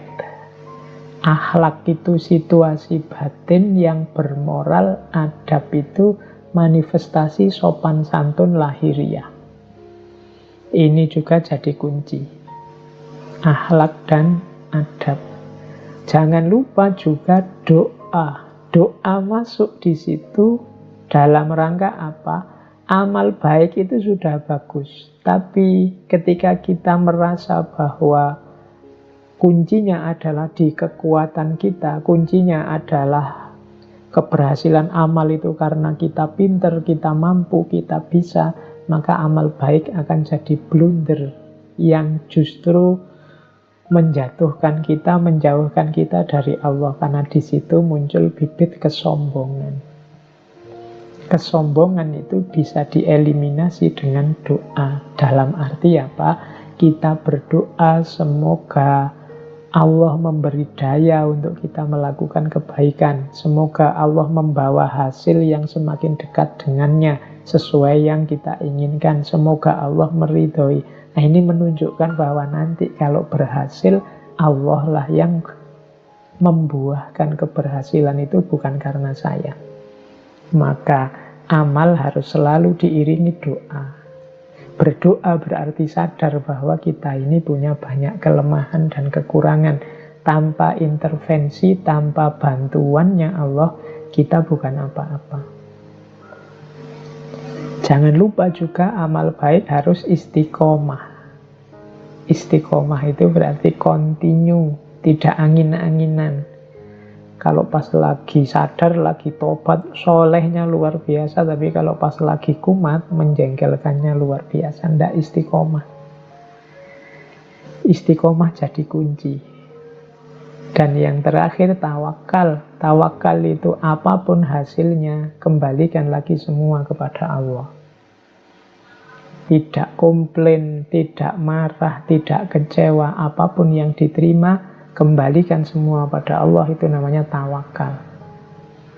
Akhlak itu situasi batin yang bermoral, adab itu manifestasi sopan santun lahiriah. Ini juga jadi kunci. Akhlak dan adab. Jangan lupa juga doa. Doa masuk di situ dalam rangka apa? Amal baik itu sudah bagus. Tapi ketika kita merasa bahwa kuncinya adalah di kekuatan kita, kuncinya adalah keberhasilan amal itu karena kita pinter, kita mampu, kita bisa, maka amal baik akan jadi blunder yang justru menjatuhkan kita, menjauhkan kita dari Allah. Karena di situ muncul bibit kesombongan. Kesombongan itu bisa dieliminasi dengan doa. Dalam arti apa? Kita berdoa semoga Allah memberi daya untuk kita melakukan kebaikan. Semoga Allah membawa hasil yang semakin dekat dengannya, sesuai yang kita inginkan. Semoga Allah meridhoi. Nah, ini menunjukkan bahwa nanti kalau berhasil, Allah lah yang membuahkan keberhasilan itu, bukan karena saya. Maka amal harus selalu diiringi doa. Berdoa berarti sadar bahwa kita ini punya banyak kelemahan dan kekurangan. Tanpa intervensi, tanpa bantuannya Allah, kita bukan apa-apa. Jangan lupa juga amal baik harus istiqomah. Istiqomah itu berarti continue, tidak angin-anginan. Kalau pas lagi sadar, lagi tobat, solehnya luar biasa. Tapi kalau pas lagi kumat, menjengkelkannya luar biasa. Tidak istiqomah. Istiqomah jadi kunci. Dan yang terakhir tawakal. Tawakal itu apapun hasilnya, kembalikan lagi semua kepada Allah. Tidak komplain, tidak marah, tidak kecewa. Apapun yang diterima, kembalikan semua pada Allah. Itu namanya tawakal.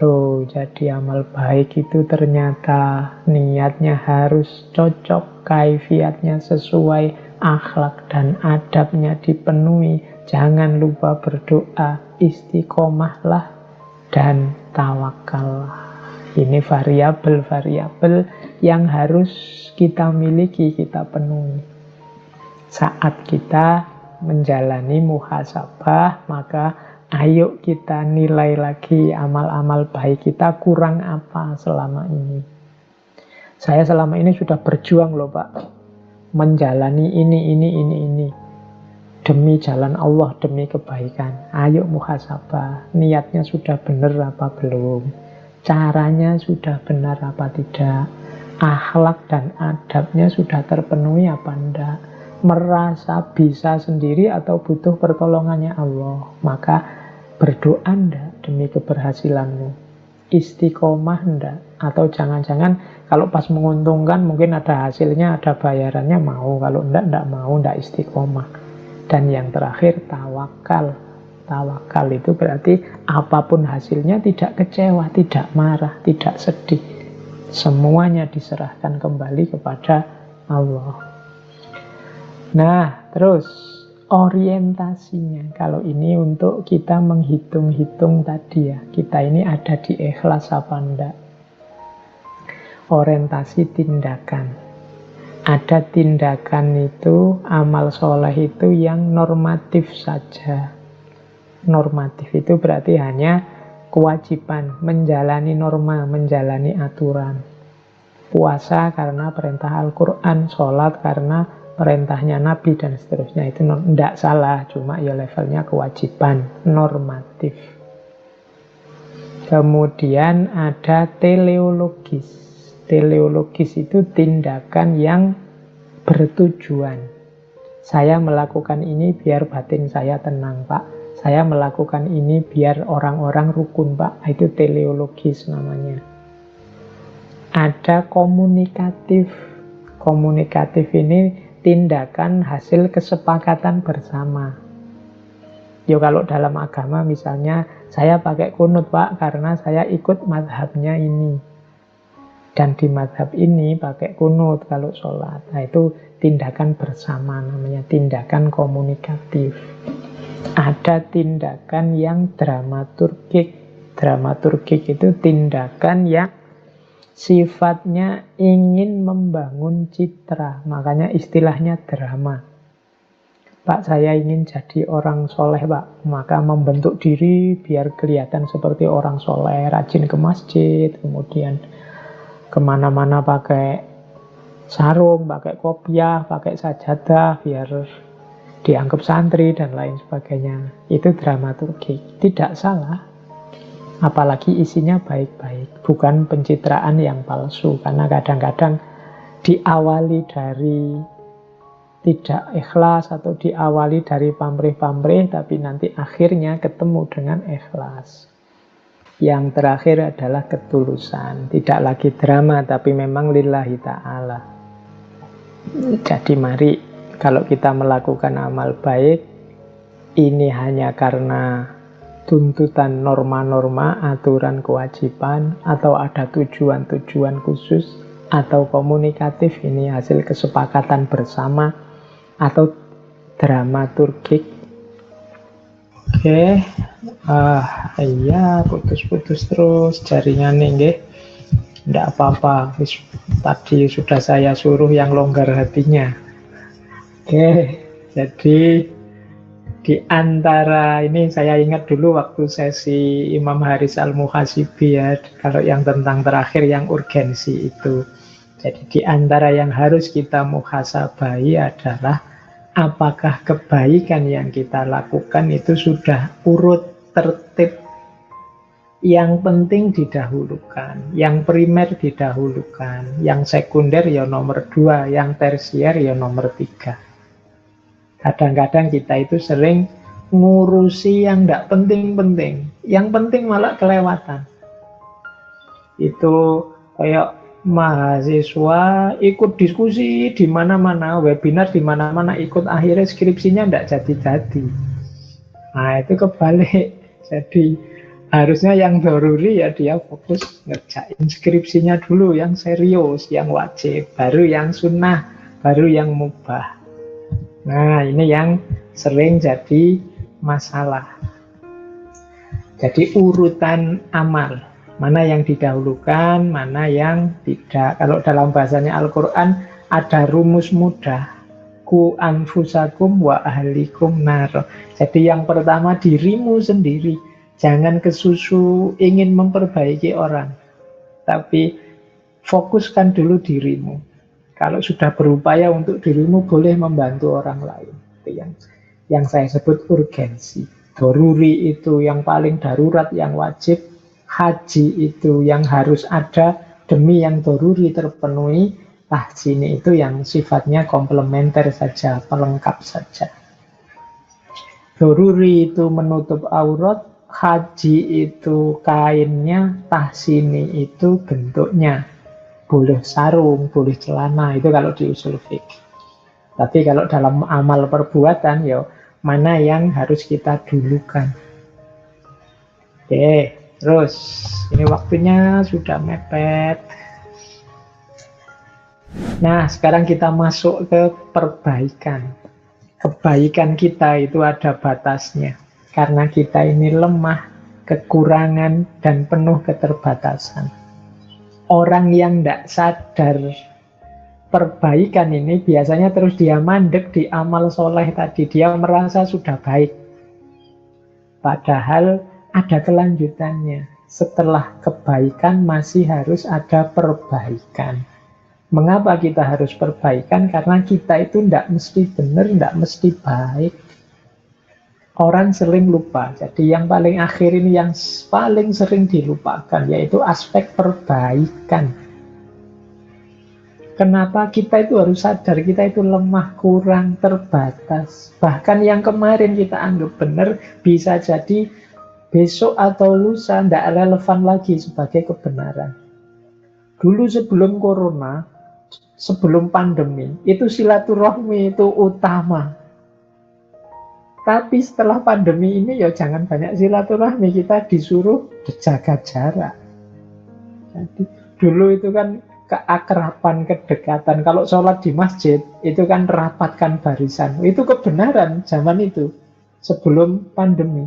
Loh, jadi amal baik itu ternyata niatnya harus cocok, kaifiatnya sesuai, akhlak dan adabnya dipenuhi. Jangan lupa berdoa, istiqomahlah, dan tawakal. Ini variabel-variabel yang harus kita miliki, kita penuhi. Saat kita menjalani muhasabah, maka ayo kita nilai lagi amal-amal baik kita kurang apa selama ini. Saya selama ini sudah berjuang loh Pak, menjalani ini. Demi jalan Allah, demi kebaikan. Ayo muhasabah, niatnya sudah benar apa belum? Caranya sudah benar apa tidak? Akhlak dan adabnya sudah terpenuhi apa enggak? Merasa bisa sendiri atau butuh pertolongannya Allah? Maka berdoa enggak demi keberhasilanmu? Istiqomah enggak? Atau jangan-jangan kalau pas menguntungkan mungkin ada hasilnya, ada bayarannya mau. Kalau enggak mau, enggak istiqomah. Dan yang terakhir tawakal. Tawakal itu berarti apapun hasilnya tidak kecewa, tidak marah, tidak sedih. Semuanya diserahkan kembali kepada Allah. Nah, terus orientasinya. Kalau ini untuk kita menghitung-hitung tadi ya, kita ini ada di ikhlas apa enggak. Orientasi tindakan. Ada tindakan itu, amal soleh itu yang normatif saja. Normatif itu berarti hanya kewajiban, menjalani norma, menjalani aturan. Puasa karena perintah Al-Quran, sholat karena perintahnya Nabi, dan seterusnya. Itu tidak salah, cuma ya levelnya kewajiban, normatif. Kemudian ada teleologis. Teleologis itu tindakan yang bertujuan. Saya melakukan ini biar batin saya tenang, Pak. Saya melakukan ini biar orang-orang rukun, Pak. Itu teleologis namanya. Ada komunikatif. Komunikatif ini tindakan hasil kesepakatan bersama. Ya kalau dalam agama misalnya, saya pakai kunut, Pak, karena saya ikut mazhabnya ini. Dan di mazhab ini pakai kunut kalau sholat. Nah itu tindakan bersama namanya, tindakan komunikatif. Ada tindakan yang dramaturgik. Dramaturgik itu tindakan yang sifatnya ingin membangun citra. Makanya istilahnya drama. Pak, saya ingin jadi orang soleh, Pak. Maka membentuk diri biar kelihatan seperti orang soleh. Rajin ke masjid, kemudian kemana-mana pakai sarung, pakai kopiah, pakai sajadah, biar dianggap santri dan lain sebagainya. Itu dramaturgi, tidak salah. Apalagi isinya baik-baik, bukan pencitraan yang palsu. Karena kadang-kadang diawali dari tidak ikhlas atau diawali dari pamrih-pamrih, tapi nanti akhirnya ketemu dengan ikhlas. Yang terakhir adalah ketulusan. Tidak lagi drama, tapi memang lillahi ta'ala. Jadi mari, kalau kita melakukan amal baik, ini hanya karena tuntutan norma-norma, aturan kewajiban, atau ada tujuan-tujuan khusus, atau komunikatif, ini hasil kesepakatan bersama, atau dramaturgik. Oke, iya putus-putus terus jaringannya nggih. Tidak apa-apa, tadi sudah saya suruh yang longgar hatinya. Oke, jadi di antara ini saya ingat dulu waktu sesi Imam Haris Al-Muhasibi ya, kalau yang tentang terakhir yang urgensi itu. Jadi di antara yang harus kita muhasabahi adalah apakah kebaikan yang kita lakukan itu sudah urut tertib. Yang penting didahulukan, yang primer didahulukan, yang sekunder ya nomor 2, yang tersier ya nomor 3. Kadang-kadang kita itu sering ngurusi yang tidak penting-penting. Yang penting malah kelewatan. Itu kayak mahasiswa ikut diskusi di mana-mana, webinar di mana-mana ikut, akhirnya skripsinya tidak jadi-jadi. Nah itu kebalik. Jadi harusnya yang daruri ya dia fokus ngerjain skripsinya dulu, yang serius, yang wajib, baru yang sunnah, baru yang mubah. Nah, ini yang sering jadi masalah. Jadi urutan amal, mana yang didahulukan, mana yang tidak. Kalau dalam bahasanya Al-Quran ada rumus mudah, ku anfusakum wa ahlikum nar. Jadi yang pertama dirimu sendiri, jangan kesusu ingin memperbaiki orang, tapi fokuskan dulu dirimu. Kalau sudah berupaya untuk dirimu, boleh membantu orang lain. Itu yang saya sebut urgensi. Doruri itu yang paling darurat, yang wajib. Haji itu yang harus ada demi yang doruri terpenuhi. Tahsini itu yang sifatnya komplementer saja, pelengkap saja. Doruri itu menutup aurat, haji itu kainnya, tahsini itu bentuknya. Boleh sarung, boleh celana, itu kalau di usul fikih. Tapi kalau dalam amal perbuatan, ya mana yang harus kita dulukan. Oke, terus ini waktunya sudah mepet. Nah, sekarang kita masuk ke perbaikan. Kebaikan kita itu ada batasnya. Karena kita ini lemah, kekurangan, dan penuh keterbatasan. Orang yang tidak sadar perbaikan ini biasanya terus dia mandek di amal soleh tadi. Dia merasa sudah baik. Padahal ada kelanjutannya. Setelah kebaikan masih harus ada perbaikan. Mengapa kita harus perbaikan? Karena kita itu tidak mesti benar, tidak mesti baik. Orang sering lupa. Jadi yang paling akhir ini yang paling sering dilupakan, yaitu aspek perbaikan. Kenapa kita itu harus sadar kita itu lemah, kurang, terbatas. Bahkan yang kemarin kita anggap benar, bisa jadi besok atau lusa tidak relevan lagi sebagai kebenaran. Dulu sebelum corona, sebelum pandemi, itu silaturahmi itu utama. Tapi setelah pandemi ini ya jangan banyak silaturahmi, kita disuruh jaga jarak. Jadi dulu itu kan keakraban, kedekatan. Kalau sholat di masjid, itu kan rapatkan barisan. Itu kebenaran zaman itu, sebelum pandemi.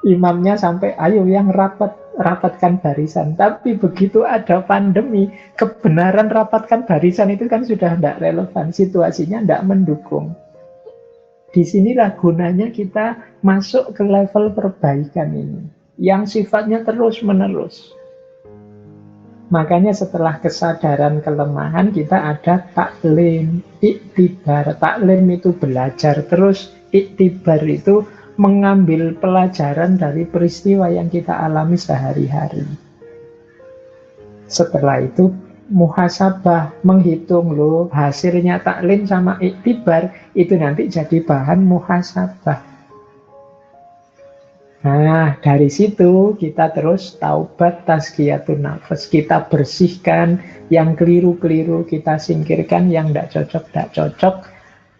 Imamnya sampai, ayo yang rapatkan barisan. Tapi begitu ada pandemi, kebenaran rapatkan barisan itu kan sudah tidak relevan. Situasinya tidak mendukung. Disinilah gunanya kita masuk ke level perbaikan ini, yang sifatnya terus-menerus. Makanya setelah kesadaran kelemahan kita ada taklim, iktibar. Taklim itu belajar terus, iktibar itu mengambil pelajaran dari peristiwa yang kita alami sehari-hari. Setelah itu muhasabah, menghitung loh hasilnya taklim sama iktibar, itu nanti jadi bahan muhasabah. Nah, dari situ kita terus taubat, tazkiyatun nafas. Kita bersihkan yang keliru-keliru, kita singkirkan yang tidak cocok.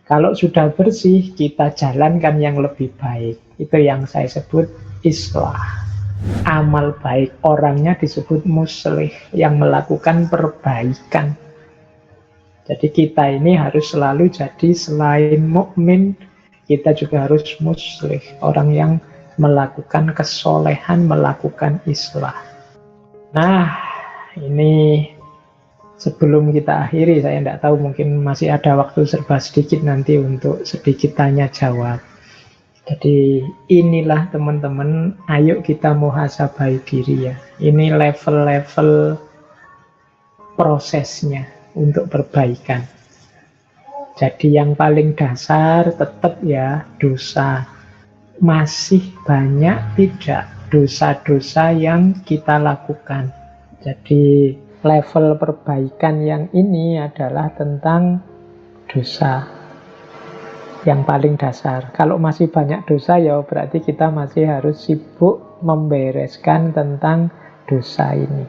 Kalau sudah bersih, kita jalankan yang lebih baik. Itu yang saya sebut islah. Amal baik, orangnya disebut muslih, yang melakukan perbaikan. Jadi kita ini harus selalu jadi selain mukmin, kita juga harus muslih, orang yang melakukan kesolehan, melakukan islah. Nah, ini sebelum kita akhiri, saya tidak tahu, mungkin masih ada waktu serba sedikit nanti untuk sedikit tanya jawab. Jadi inilah teman-teman, ayo kita muhasabai diri ya. Ini level-level prosesnya untuk perbaikan. Jadi yang paling dasar tetap ya dosa. Masih banyak tidak dosa-dosa yang kita lakukan. Jadi level perbaikan yang ini adalah tentang dosa yang paling dasar. Kalau masih banyak dosa ya berarti kita masih harus sibuk membereskan tentang dosa ini.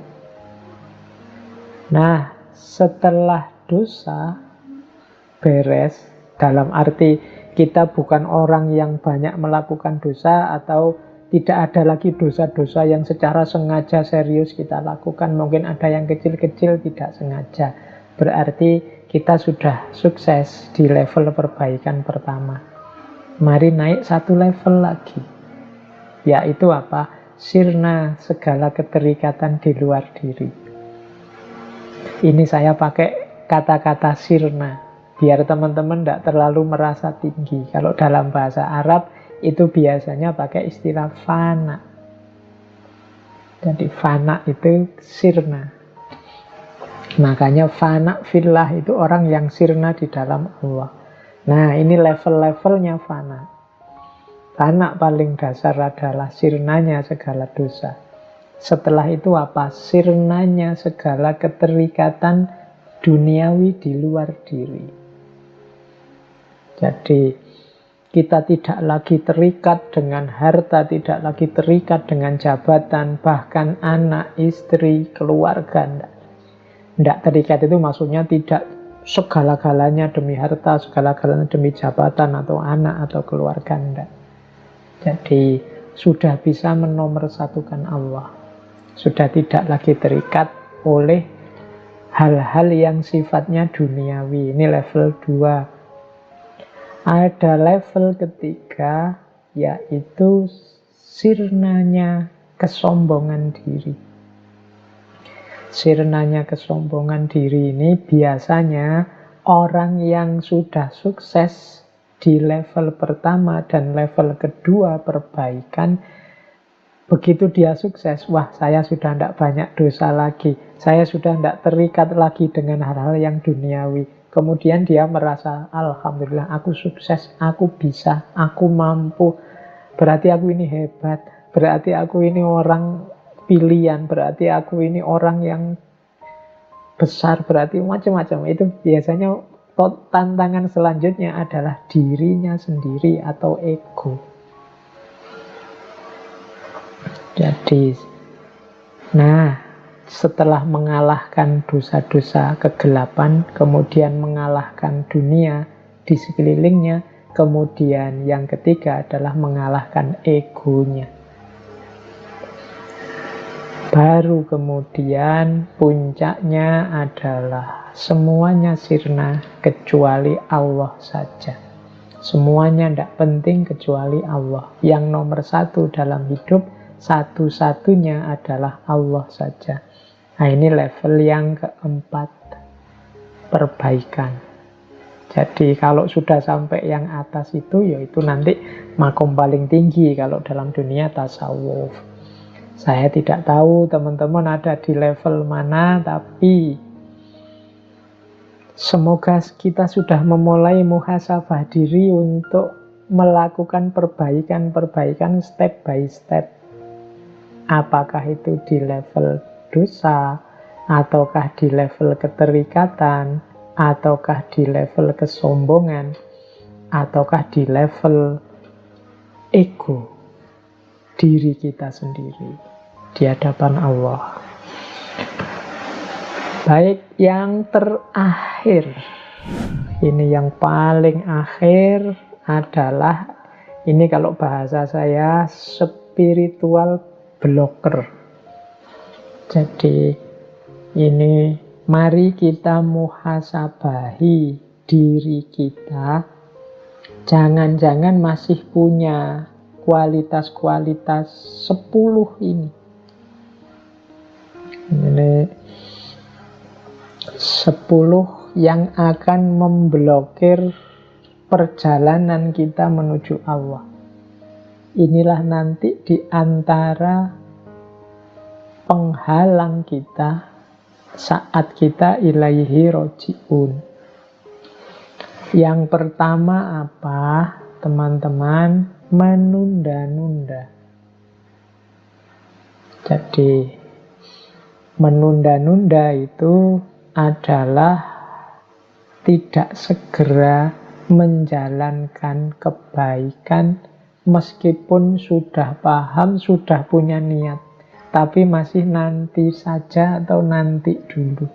Nah, setelah dosa beres, dalam arti kita bukan orang yang banyak melakukan dosa, atau tidak ada lagi dosa-dosa yang secara sengaja serius kita lakukan. Mungkin ada yang kecil-kecil tidak sengaja. Berarti kita sudah sukses di level perbaikan pertama. Mari naik satu level lagi. Yaitu apa? sirna segala keterikatan di luar diri. Ini saya pakai kata-kata sirna, biar teman-teman tidak terlalu merasa tinggi. Kalau dalam bahasa Arab itu biasanya pakai istilah fana. Jadi fana itu sirna. Makanya fana fillah itu orang yang sirna di dalam Allah. Nah, ini level-levelnya fana. Fana paling dasar adalah sirnanya segala dosa. Setelah itu apa? Sirnanya segala keterikatan duniawi di luar diri. Jadi kita tidak lagi terikat dengan harta, tidak lagi terikat dengan jabatan, bahkan anak, istri, keluarga. Tidak terikat itu maksudnya tidak segala-galanya demi harta, segala-galanya demi jabatan atau anak atau keluarga. Tidak. Jadi sudah bisa menomorsatukan Allah. Sudah tidak lagi terikat oleh hal-hal yang sifatnya duniawi. Ini level 2. Ada level ketiga, yaitu sirnanya kesombongan diri. Sirnanya kesombongan diri ini biasanya orang yang sudah sukses di level pertama dan level kedua perbaikan. Begitu dia sukses, wah saya sudah tidak banyak dosa lagi, saya sudah tidak terikat lagi dengan hal-hal yang duniawi. Kemudian dia merasa, alhamdulillah aku sukses, aku bisa, aku mampu. Berarti aku ini hebat, berarti aku ini orang pilihan, berarti aku ini orang yang besar, berarti macam-macam. Itu biasanya tantangan selanjutnya adalah dirinya sendiri atau ego. Jadi, nah, setelah mengalahkan dosa-dosa kegelapan, kemudian mengalahkan dunia di sekelilingnya, kemudian yang ketiga adalah mengalahkan egonya. Baru kemudian puncaknya adalah semuanya sirna kecuali Allah saja. Semuanya tidak penting kecuali Allah. Yang nomor satu dalam hidup, satu-satunya adalah Allah saja. Nah, ini level yang keempat, perbaikan. Jadi kalau sudah sampai yang atas itu, yaitu nanti makom paling tinggi kalau dalam dunia tasawuf. Saya tidak tahu teman-teman ada di level mana, tapi semoga kita sudah memulai muhasabah diri untuk melakukan perbaikan-perbaikan step by step. Apakah itu di level dosa, ataukah di level keterikatan, ataukah di level kesombongan, ataukah di level ego diri kita sendiri di hadapan Allah. Baik, yang terakhir, ini yang paling akhir adalah, ini kalau bahasa saya spiritual blocker. Jadi ini mari kita muhasabahi diri kita. Jangan-jangan masih punya kualitas-kualitas 10 ini. Ini 10 yang akan memblokir perjalanan kita menuju Allah. Inilah nanti di antara penghalang kita saat kita ilaihi roji'un. Yang pertama apa, teman-teman? Menunda-nunda. Jadi menunda-nunda itu adalah tidak segera menjalankan kebaikan meskipun sudah paham, sudah punya niat, tapi masih nanti saja atau nanti dulu.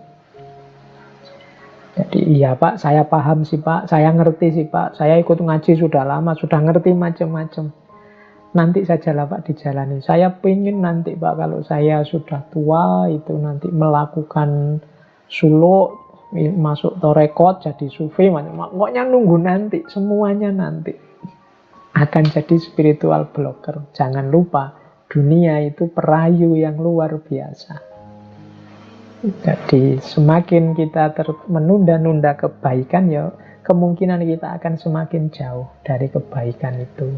Jadi iya Pak, saya paham sih Pak, saya ngerti sih Pak, saya ikut ngaji sudah lama, sudah ngerti macam-macam. Nanti sajalah Pak dijalani. Saya pengen nanti Pak kalau saya sudah tua itu nanti melakukan suluk, masuk torekot, jadi sufi, pokoknya nunggu nanti, semuanya nanti. Akan jadi spiritual blocker. Jangan lupa, dunia itu perayu yang luar biasa. Jadi semakin kita menunda-nunda kebaikan, ya kemungkinan kita akan semakin jauh dari kebaikan itu.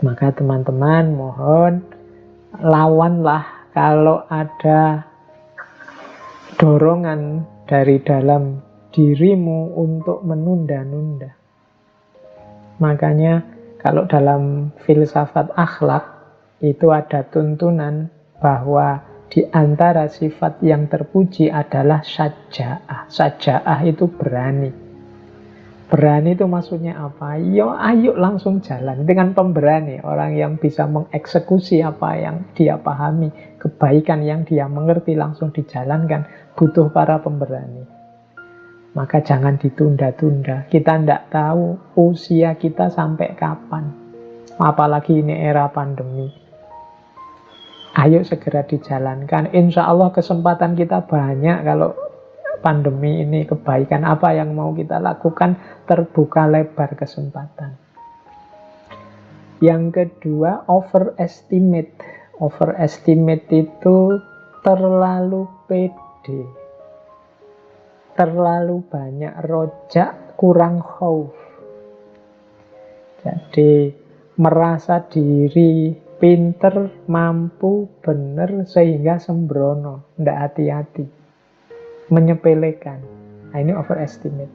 Maka teman-teman mohon lawanlah kalau ada dorongan dari dalam dirimu untuk menunda-nunda. Makanya kalau dalam filsafat akhlak itu ada tuntunan bahwa di antara sifat yang terpuji adalah syaja'ah. Syaja'ah itu berani. Berani itu maksudnya apa? Yo, ayo langsung jalan. Dengan pemberani, orang yang bisa mengeksekusi apa yang dia pahami, kebaikan yang dia mengerti langsung dijalankan, butuh para pemberani. Maka jangan ditunda-tunda. Kita tidak tahu usia kita sampai kapan. Apalagi ini era pandemi. Ayo segera dijalankan. Insya Allah kesempatan kita banyak kalau pandemi ini. Kebaikan apa yang mau kita lakukan, terbuka lebar kesempatan. Yang kedua, overestimate. Overestimate itu terlalu pede, terlalu banyak rojak, kurang khauf. Jadi merasa diri pinter, mampu, benar, sehingga sembrono, tidak hati-hati, menyepelekan. Nah, ini overestimate.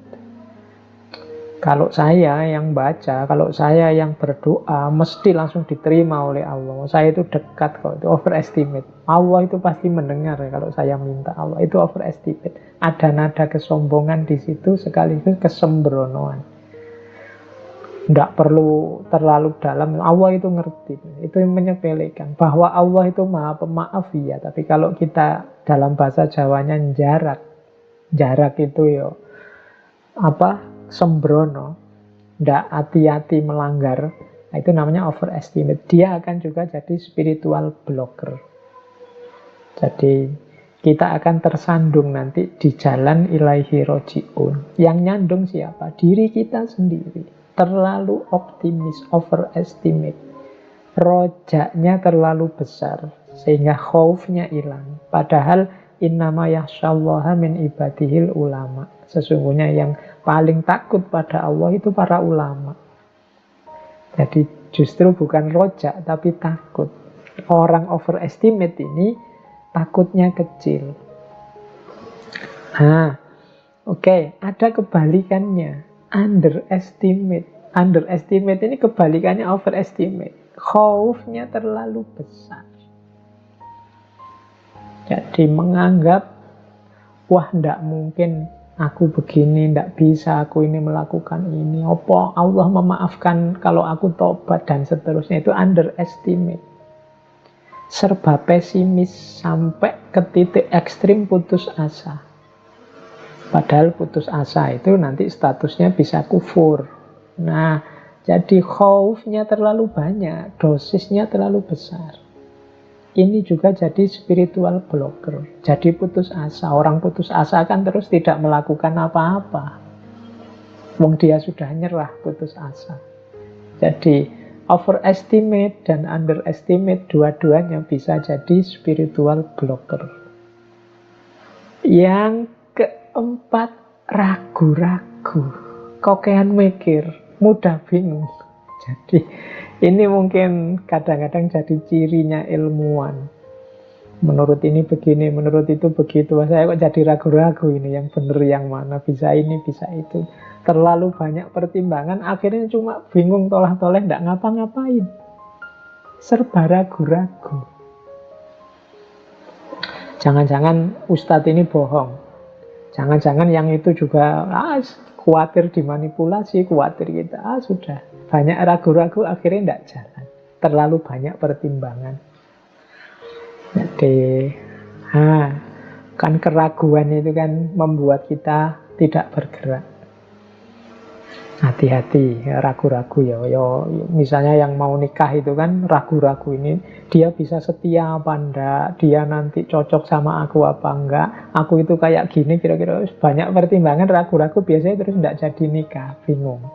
Kalau saya yang baca, kalau saya yang berdoa, mesti langsung diterima oleh Allah. Saya itu dekat kok, itu overestimate. Allah itu pasti mendengar ya kalau saya minta Allah. Itu overestimate. Ada nada kesombongan di situ sekaligus kesembronoan. Tidak perlu terlalu dalam. Allah itu ngerti. Itu yang menyepelekan. Bahwa Allah itu maha pemaaf ya. Tapi kalau kita dalam bahasa Jawanya jarak. Jarak itu ya sembrono. Tidak hati-hati melanggar. Nah, itu namanya overestimate. Dia akan juga jadi spiritual blocker. Jadi kita akan tersandung nanti di jalan ilaihi roji'un. Yang nyandung siapa? Diri kita sendiri. Terlalu optimis, overestimate. Rojaknya terlalu besar sehingga khaufnya hilang. Padahal innama yakhsyallaha min ibadihil ulama. Sesungguhnya yang paling takut pada Allah itu para ulama. Jadi justru bukan rojak tapi takut. Orang overestimate ini takutnya kecil. Oke, ada kebalikannya. Underestimate. Underestimate ini kebalikannya overestimate. Khaufnya terlalu besar. Jadi menganggap, wah tidak mungkin aku begini, tidak bisa aku ini melakukan ini. Apa Allah memaafkan kalau aku tobat dan seterusnya. Itu underestimate. Serba pesimis sampai ke titik ekstrim putus asa. Padahal putus asa itu nanti statusnya bisa kufur. Nah, jadi khaufnya terlalu banyak, dosisnya terlalu besar. Ini juga jadi spiritual blocker. Jadi putus asa. Orang putus asa kan terus tidak melakukan apa-apa. Wong dia sudah nyerah, putus asa. Jadi overestimate dan underestimate dua-duanya bisa jadi spiritual blocker. Yang keempat, ragu-ragu, kokean mikir, mudah bingung. Jadi ini mungkin kadang-kadang jadi cirinya ilmuwan. Menurut ini begini, menurut itu begitu. Saya kok jadi ragu-ragu ini, yang benar yang mana, bisa ini, bisa itu. Terlalu banyak pertimbangan, akhirnya cuma bingung tolah-toleh, tidak ngapa-ngapain. Serba ragu-ragu. Jangan-jangan ustadz ini bohong. Jangan-jangan yang itu juga khawatir dimanipulasi, khawatir kita. Sudah, banyak ragu-ragu akhirnya tidak jalan. Terlalu banyak pertimbangan. Jadi, kan keraguan itu kan membuat kita tidak bergerak. Hati-hati, ragu-ragu ya. Misalnya yang mau nikah itu kan ragu-ragu ini, dia bisa setia apa enggak, dia nanti cocok sama aku apa enggak, aku itu kayak gini, kira-kira banyak pertimbangan, ragu-ragu biasanya terus enggak jadi nikah, bingung.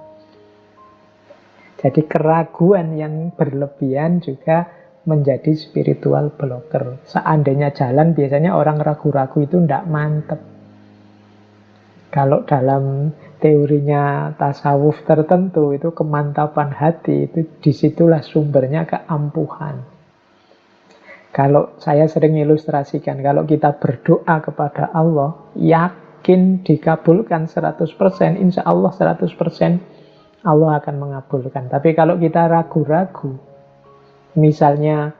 Jadi keraguan yang berlebihan juga menjadi spiritual blocker. Seandainya jalan, biasanya orang ragu-ragu itu tidak mantep. Kalau dalam teorinya tasawuf tertentu, itu kemantapan hati, itu disitulah sumbernya keampuhan. Kalau saya sering ilustrasikan, kalau kita berdoa kepada Allah, yakin dikabulkan 100%, insya Allah 100% Allah akan mengabulkan. Tapi kalau kita ragu-ragu, misalnya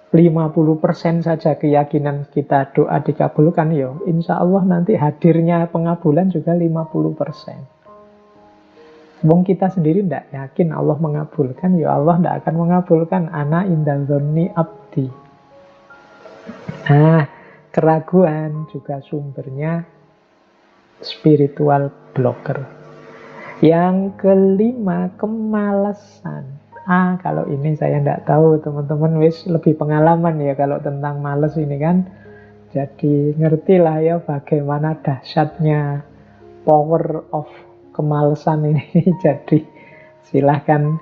50% saja keyakinan kita doa dikabulkan, yo, insya Allah nanti hadirnya pengabulan juga 50%. Wong kita sendiri tidak yakin Allah mengabulkan, ya Allah tidak akan mengabulkan. Ana inda dzonni abdi. Nah, keraguan juga sumbernya spiritual blocker. Yang kelima, kemalasan. Kalau ini saya tidak tahu, teman-teman wis lebih pengalaman ya kalau tentang males ini kan. Jadi ngertilah ya bagaimana dahsyatnya power of kemalasan ini. Jadi silahkan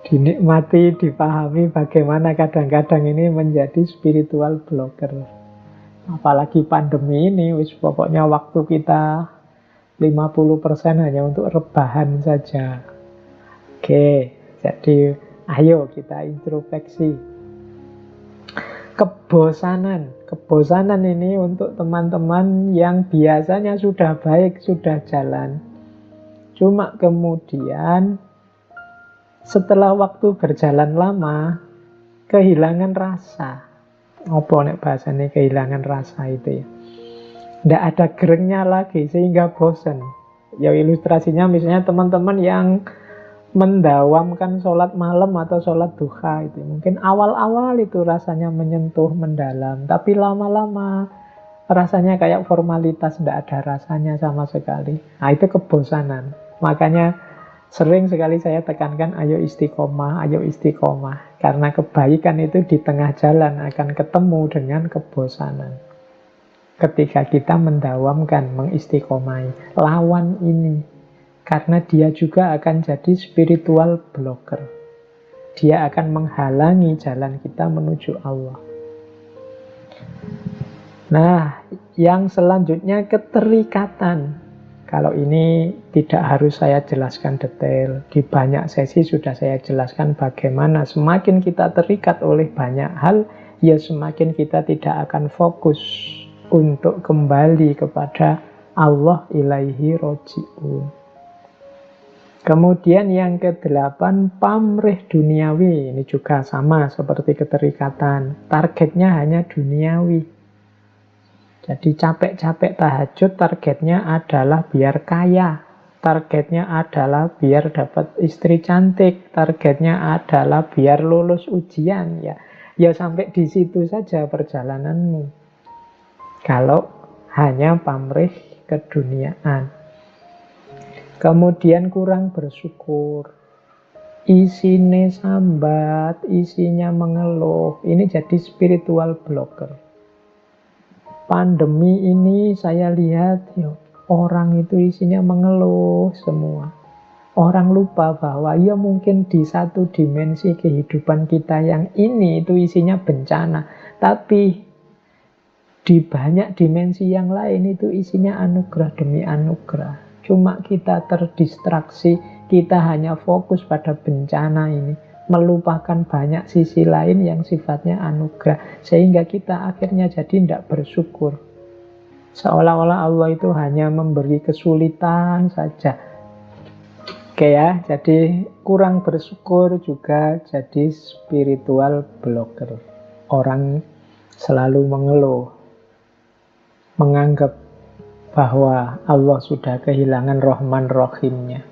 dinikmati, dipahami bagaimana kadang-kadang ini menjadi spiritual blocker. Apalagi pandemi ini, wis pokoknya waktu kita 50% hanya untuk rebahan saja. Oke, jadi ayo kita introspeksi. Kebosanan ini untuk teman-teman yang biasanya sudah baik, sudah jalan. Cuma kemudian setelah waktu berjalan lama, kehilangan rasa. Apa nek bahasanya kehilangan rasa itu ya? Tidak ada gerengnya lagi sehingga bosan. Ya ilustrasinya misalnya teman-teman yang mendawamkan sholat malam atau sholat duha itu. Mungkin awal-awal itu rasanya menyentuh, mendalam. Tapi lama-lama rasanya kayak formalitas, tidak ada rasanya sama sekali. Nah itu kebosanan. Makanya sering sekali saya tekankan, ayo istiqomah, ayo istiqomah. Karena kebaikan itu di tengah jalan akan ketemu dengan kebosanan. Ketika kita mendawamkan, mengistiqomai lawan ini. Karena dia juga akan jadi spiritual blocker. Dia akan menghalangi jalan kita menuju Allah. Nah, yang selanjutnya keterikatan. Kalau ini tidak harus saya jelaskan detail. Di banyak sesi sudah saya jelaskan bagaimana semakin kita terikat oleh banyak hal, ya semakin kita tidak akan fokus untuk kembali kepada Allah ilaihi roji'un. Kemudian yang ke-8, pamrih duniawi. Ini juga sama seperti keterikatan. Targetnya hanya duniawi. Jadi capek-capek tahajud, targetnya adalah biar kaya. Targetnya adalah biar dapat istri cantik. Targetnya adalah biar lulus ujian. Ya sampai di situ saja perjalananmu. Kalau hanya pamrih keduniaan. Kemudian kurang bersyukur. Isinya sambat, isinya mengeluh. Ini jadi spiritual blocker. Pandemi ini saya lihat orang itu isinya mengeluh semua. Orang lupa bahwa ya mungkin di satu dimensi kehidupan kita yang ini itu isinya bencana. Tapi di banyak dimensi yang lain itu isinya anugerah demi anugerah. Cuma kita terdistraksi, kita hanya fokus pada bencana ini, melupakan banyak sisi lain yang sifatnya anugerah, sehingga kita akhirnya jadi tidak bersyukur. Seolah-olah Allah itu hanya memberi kesulitan saja. Oke ya, jadi kurang bersyukur juga jadi spiritual blocker. Orang selalu mengeluh, menganggap bahwa Allah sudah kehilangan Rahman Rahimnya.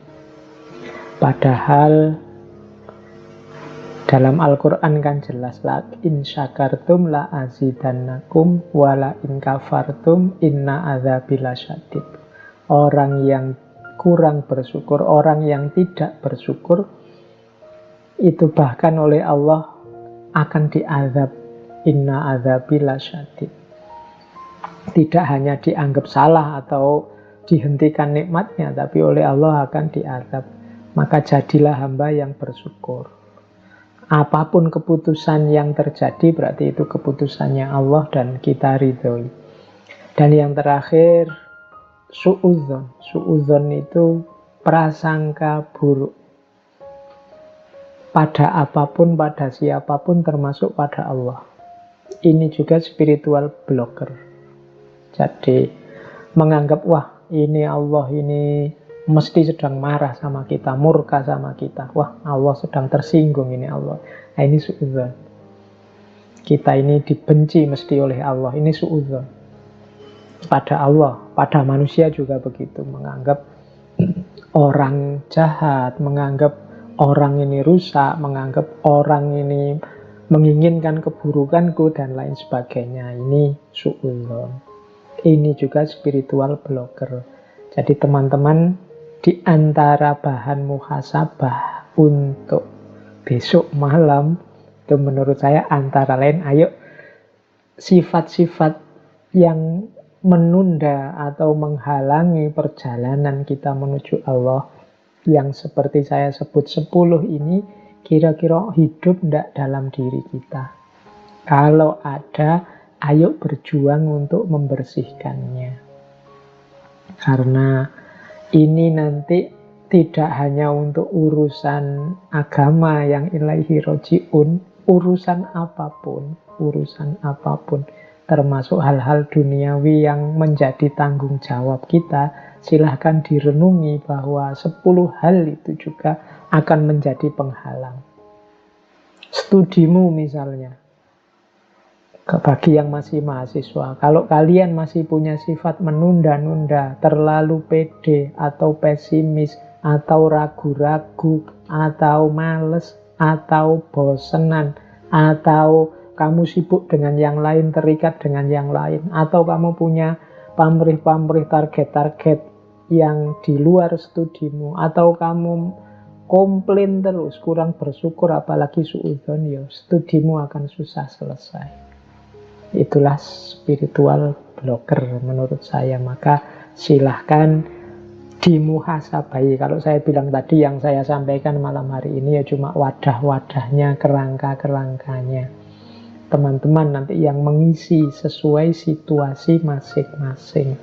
Padahal dalam Al-Quran kan jelas, la in syakartum la azidannakum wa la in kafartum inna adzabi lasyadid. Orang yang kurang bersyukur, orang yang tidak bersyukur, itu bahkan oleh Allah akan diazab. Inna adzabi lasyadid. Tidak hanya dianggap salah atau dihentikan nikmatnya, tapi oleh Allah akan diazab. Maka jadilah hamba yang bersyukur. Apapun keputusan yang terjadi berarti itu keputusannya Allah dan kita ridhoi. Dan yang terakhir, suudzon. Suudzon itu prasangka buruk pada apapun, pada siapapun, termasuk pada Allah. Ini juga spiritual blocker. Jadi menganggap, wah ini Allah ini mesti sedang marah sama kita, murka sama kita. Wah, Allah sedang tersinggung ini Allah. Nah, ini suudzon. Kita ini dibenci mesti oleh Allah. Ini suudzon. Pada Allah, pada manusia juga begitu. Menganggap orang jahat, menganggap orang ini rusak, menganggap orang ini menginginkan keburukanku, dan lain sebagainya. Ini suudzon. Ini juga spiritual blocker. Jadi teman-teman, di antara bahan muhasabah untuk besok malam, itu menurut saya antara lain, ayo sifat-sifat yang menunda atau menghalangi perjalanan kita menuju Allah, yang seperti saya sebut 10 ini, kira-kira hidup tidak dalam diri kita. Kalau ada, ayo berjuang untuk membersihkannya. Karena ini nanti tidak hanya untuk urusan agama yang ilaihi roji'un, urusan apapun, termasuk hal-hal duniawi yang menjadi tanggung jawab kita, silahkan direnungi bahwa 10 hal itu juga akan menjadi penghalang. Studimu misalnya, bagi yang masih mahasiswa, kalau kalian masih punya sifat menunda-nunda, terlalu pede atau pesimis, atau ragu-ragu, atau males, atau bosenan, atau kamu sibuk dengan yang lain, terikat dengan yang lain, atau kamu punya pamrih-pamrih target-target yang di luar studimu, atau kamu komplain terus, kurang bersyukur, apalagi suudzon, ya studimu akan susah selesai. Itulah spiritual blocker menurut saya. Maka silahkan dimuhasabai. Kalau saya bilang tadi, yang saya sampaikan malam hari ini ya cuma wadah-wadahnya, kerangka-kerangkanya. Teman-teman nanti yang mengisi sesuai situasi masing-masing.